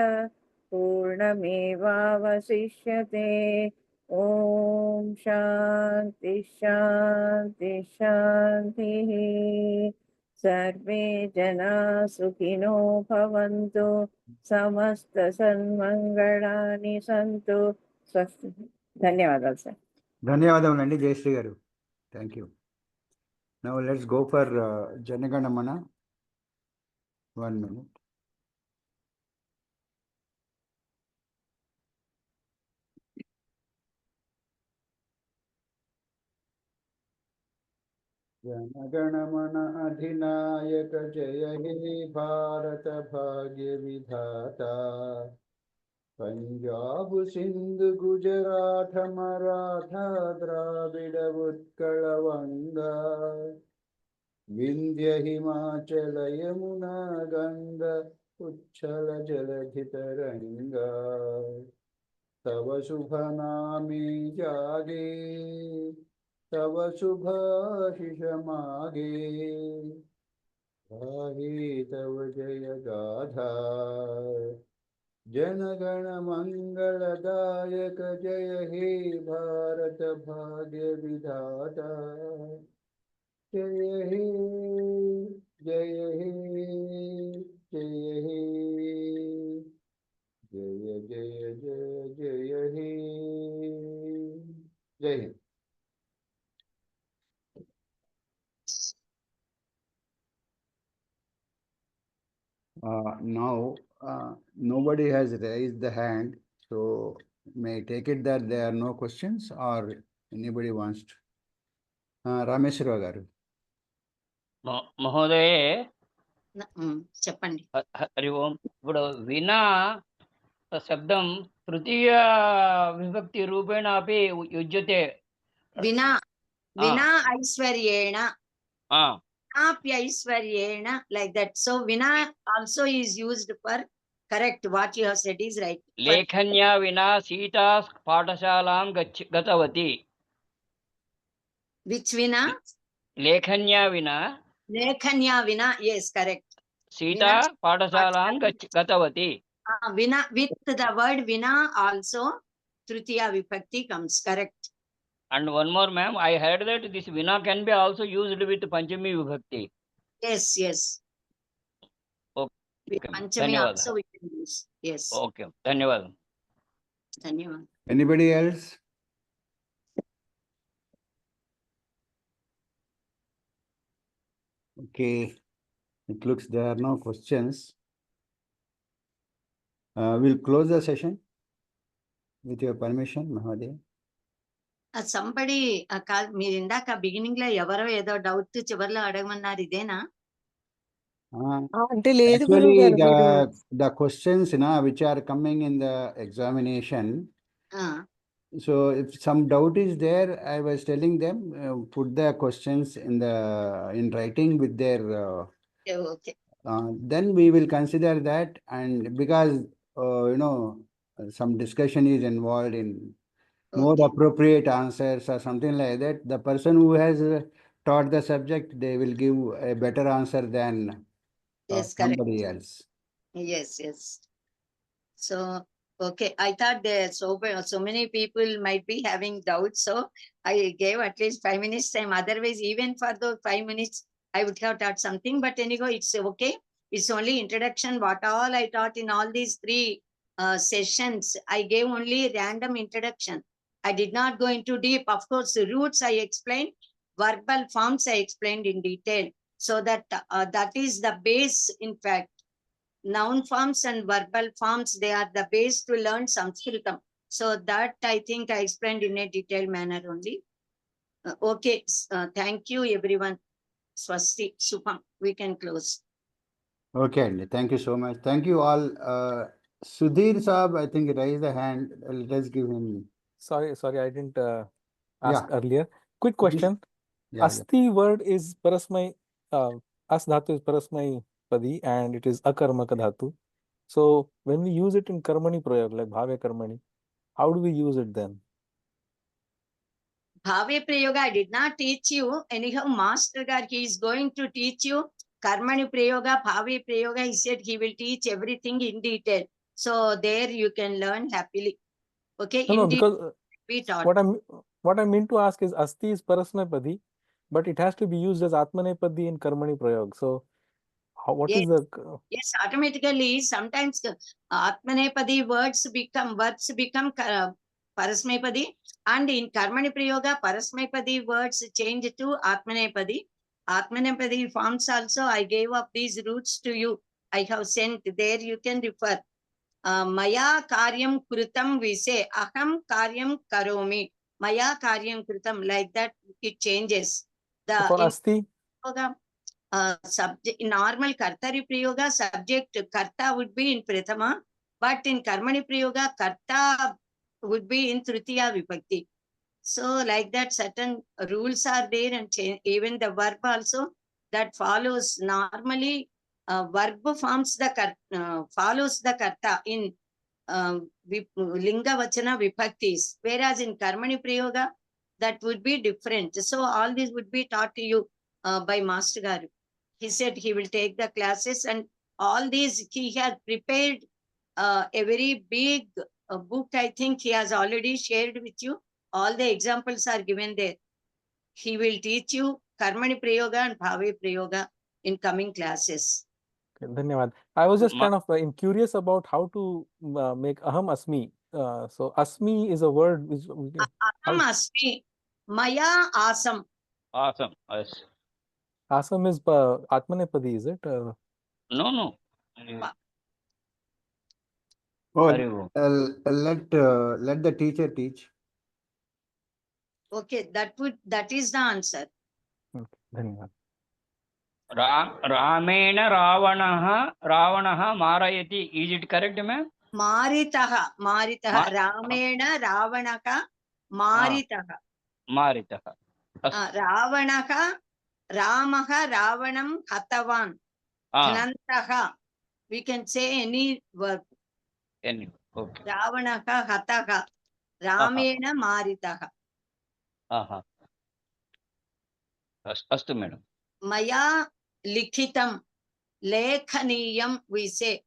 पूर्णमेवावशिष्यते ॐ शान्ति शान्ति शान्तिः सर्वे जना सुखिनो भवन्तु समस्त सन्मंगलानि सन्तु स्वस्ति. ధన్యవాదాలు సార్. ధన్యవాదములండి Jayashree garu. Thank you. Now let's go for Janaganamana. 1 minute. Janaganamana अधिनायक जय हे भारत भाग्य विधाता पंजाब सिंध गुजरात मराठा द्राविड उत्कल वंगा विंध्य हिमाचल यमुना गंगा उच्छल जलधि तरंगा तव शुभ नामे जागे तव शुभाशिष मागे गाहे तव जय गाथा जनगण मंगलदायक जय हे भारत भाग्य विधाता जय हे जय हे जय हे जय जय जय जय हे जय Hind. Now, nobody has raised the hand, so may I take it that there are no questions or anybody wants to? Rameshwara garu. మహోదయే చెప్పండి. హరి ఓం. ఇప్పుడు వినా శబ్దం తృతీయ విభక్తి రూపేణ అపి యుజ్యతే. వినా వినా ఐశ్వర్యేణ ఆ, apyaishwaryena, like that. So vina also is used for correct. What you have said is right. For లేఖన్యా వినా సీతా పాఠశాలాం గతవతి. which vina? లేఖన్యా వినా Lekhanya vina. Yes, correct. Sita పాఠశాలాం గతవతి. Vina, with the word vina also tritiya vibhakti comes, correct. And one more, ma'am, I heard that this vina can be also used with Panchami Vibhakti. Yes, yes. Okay. With Panchami Dhanyavad. also we can use. Yes. Okay. Dhanyavad. Dhanyavad. Anybody else? Okay, it looks there are no questions. We'll close the session with your permission, Mahadev. Somebody మీరు ఇందాక beginning లో ఎవరో ఏదో doubt చివర్లో అడగమన్నారు, ఇదేనా? అంటే లేదు గురువు Actually, గారు. the questions which are coming in the examination, so if some doubt is there, I was telling them, put the questions in writing with their, okay. then we will consider that. And because, some discussion is involved in more appropriate answers or something like that, the person who has taught the subject, they will give a better answer than Yes, correct. somebody else. Yes, yes. So, okay, I thought there so many people might be having doubts, so I gave at least 5 minutes time. Otherwise, even for those 5 minutes, I would have taught something. But anyhow, it's okay. It's only introduction. What all I taught in all these 3 sessions, I gave only random introduction. I did not go into deep. Of course, the roots I explained, verbal forms I explained in detail. So that that is the base, in fact. Noun forms and verbal forms, they are the base to learn Sanskritam. So that I think I explained in a detailed manner only. Okay, thank you everyone. Swasti, Supam, we can close. Okay, Andy, thank you so much. Thank you all. Sudhir Saab, I think raised the hand. Let us give him. Sorry, I didn't ask Yeah. earlier. Quick question. Yeah, Asti word is parasmai, as dhatu is parasmai padi and it is akarmaka dhatu. So when we use it in karmani prayog, like bhave karmani, how do we use it then? Bhave Prayoga, I did not teach you. Anyhow, Master God, he is going to teach you Karmani Prayoga, Bhave Prayoga. He said he will teach everything in detail. So there you can learn happily. Okay, No, in because we taught. what I mean to ask is asti is parasmai padi, but it has to be used as atmanepadi in karmani prayog. So what is the Yes, automatically, sometimes Atmanepadi verbs become Parasmepadi, and in Karmani Prayoga, Parasmepadi words change to Atmanepadi. Atmanepadi forms also, I gave up these roots to you. I have sent there, you can refer. Maya karyam kritam we say, aham karyam karomi. Maya karyam kritam, like that it changes. So for asti? Subject, in normal Kartari Prayoga, subject Karta would be in Prathama, but in Karmani Prayoga, Karta would be in Tritiya Vibhakti. So like that, certain rules are there, and even the verb also that follows normally. Verb forms the follows the Karta in Linga Vachana Vibhaktis, whereas in Karmani Prayoga, that would be different. So all this would be taught to you by Master Garu. He said he will take the classes, and all these he has prepared a very big book. I think he has already shared with you. All the examples are given there. He will teach you Karmani Prayoga and Bhave Prayoga in coming classes. Okay, धन्यवाद. I was just Ma- kind of curious about how to make aham asmi. So asmi is a word which Aham asmi maya asam. Awesome. Yes. asam is atmanepadi, is it? No, no. Oh, Hari Om. let the teacher teach. Okay, that is the answer. Okay, धन्यवाद. Ramen Ravanaha Marayati. Is it correct, ma'am? Maritaha, Maritaha, Ma- Ramena Ravanaka, Maritaha. Maritaha. Ravanaka, Ramaha Ravanam Hatavan, Khnantaha. We can say any verb. Anyway, okay. Ravanaka Hataha, Ramena Maritaha. Astu, madam. Maya Likhitam, Lekhaniyam we say.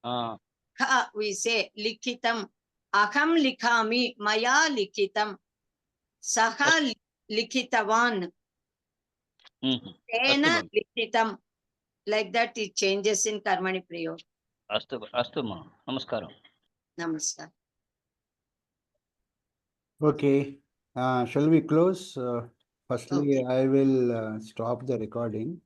Kha we say Likhitam. Aham likhami, Maya Likhitam. Saha Likhitavan. Tena ma'am. Likhitam. Like that it changes in Karmani Prayoga. Astu, ma'am. Namaskaram. Namaskar. Okay, shall we close? Firstly, Okay. I will stop the recording.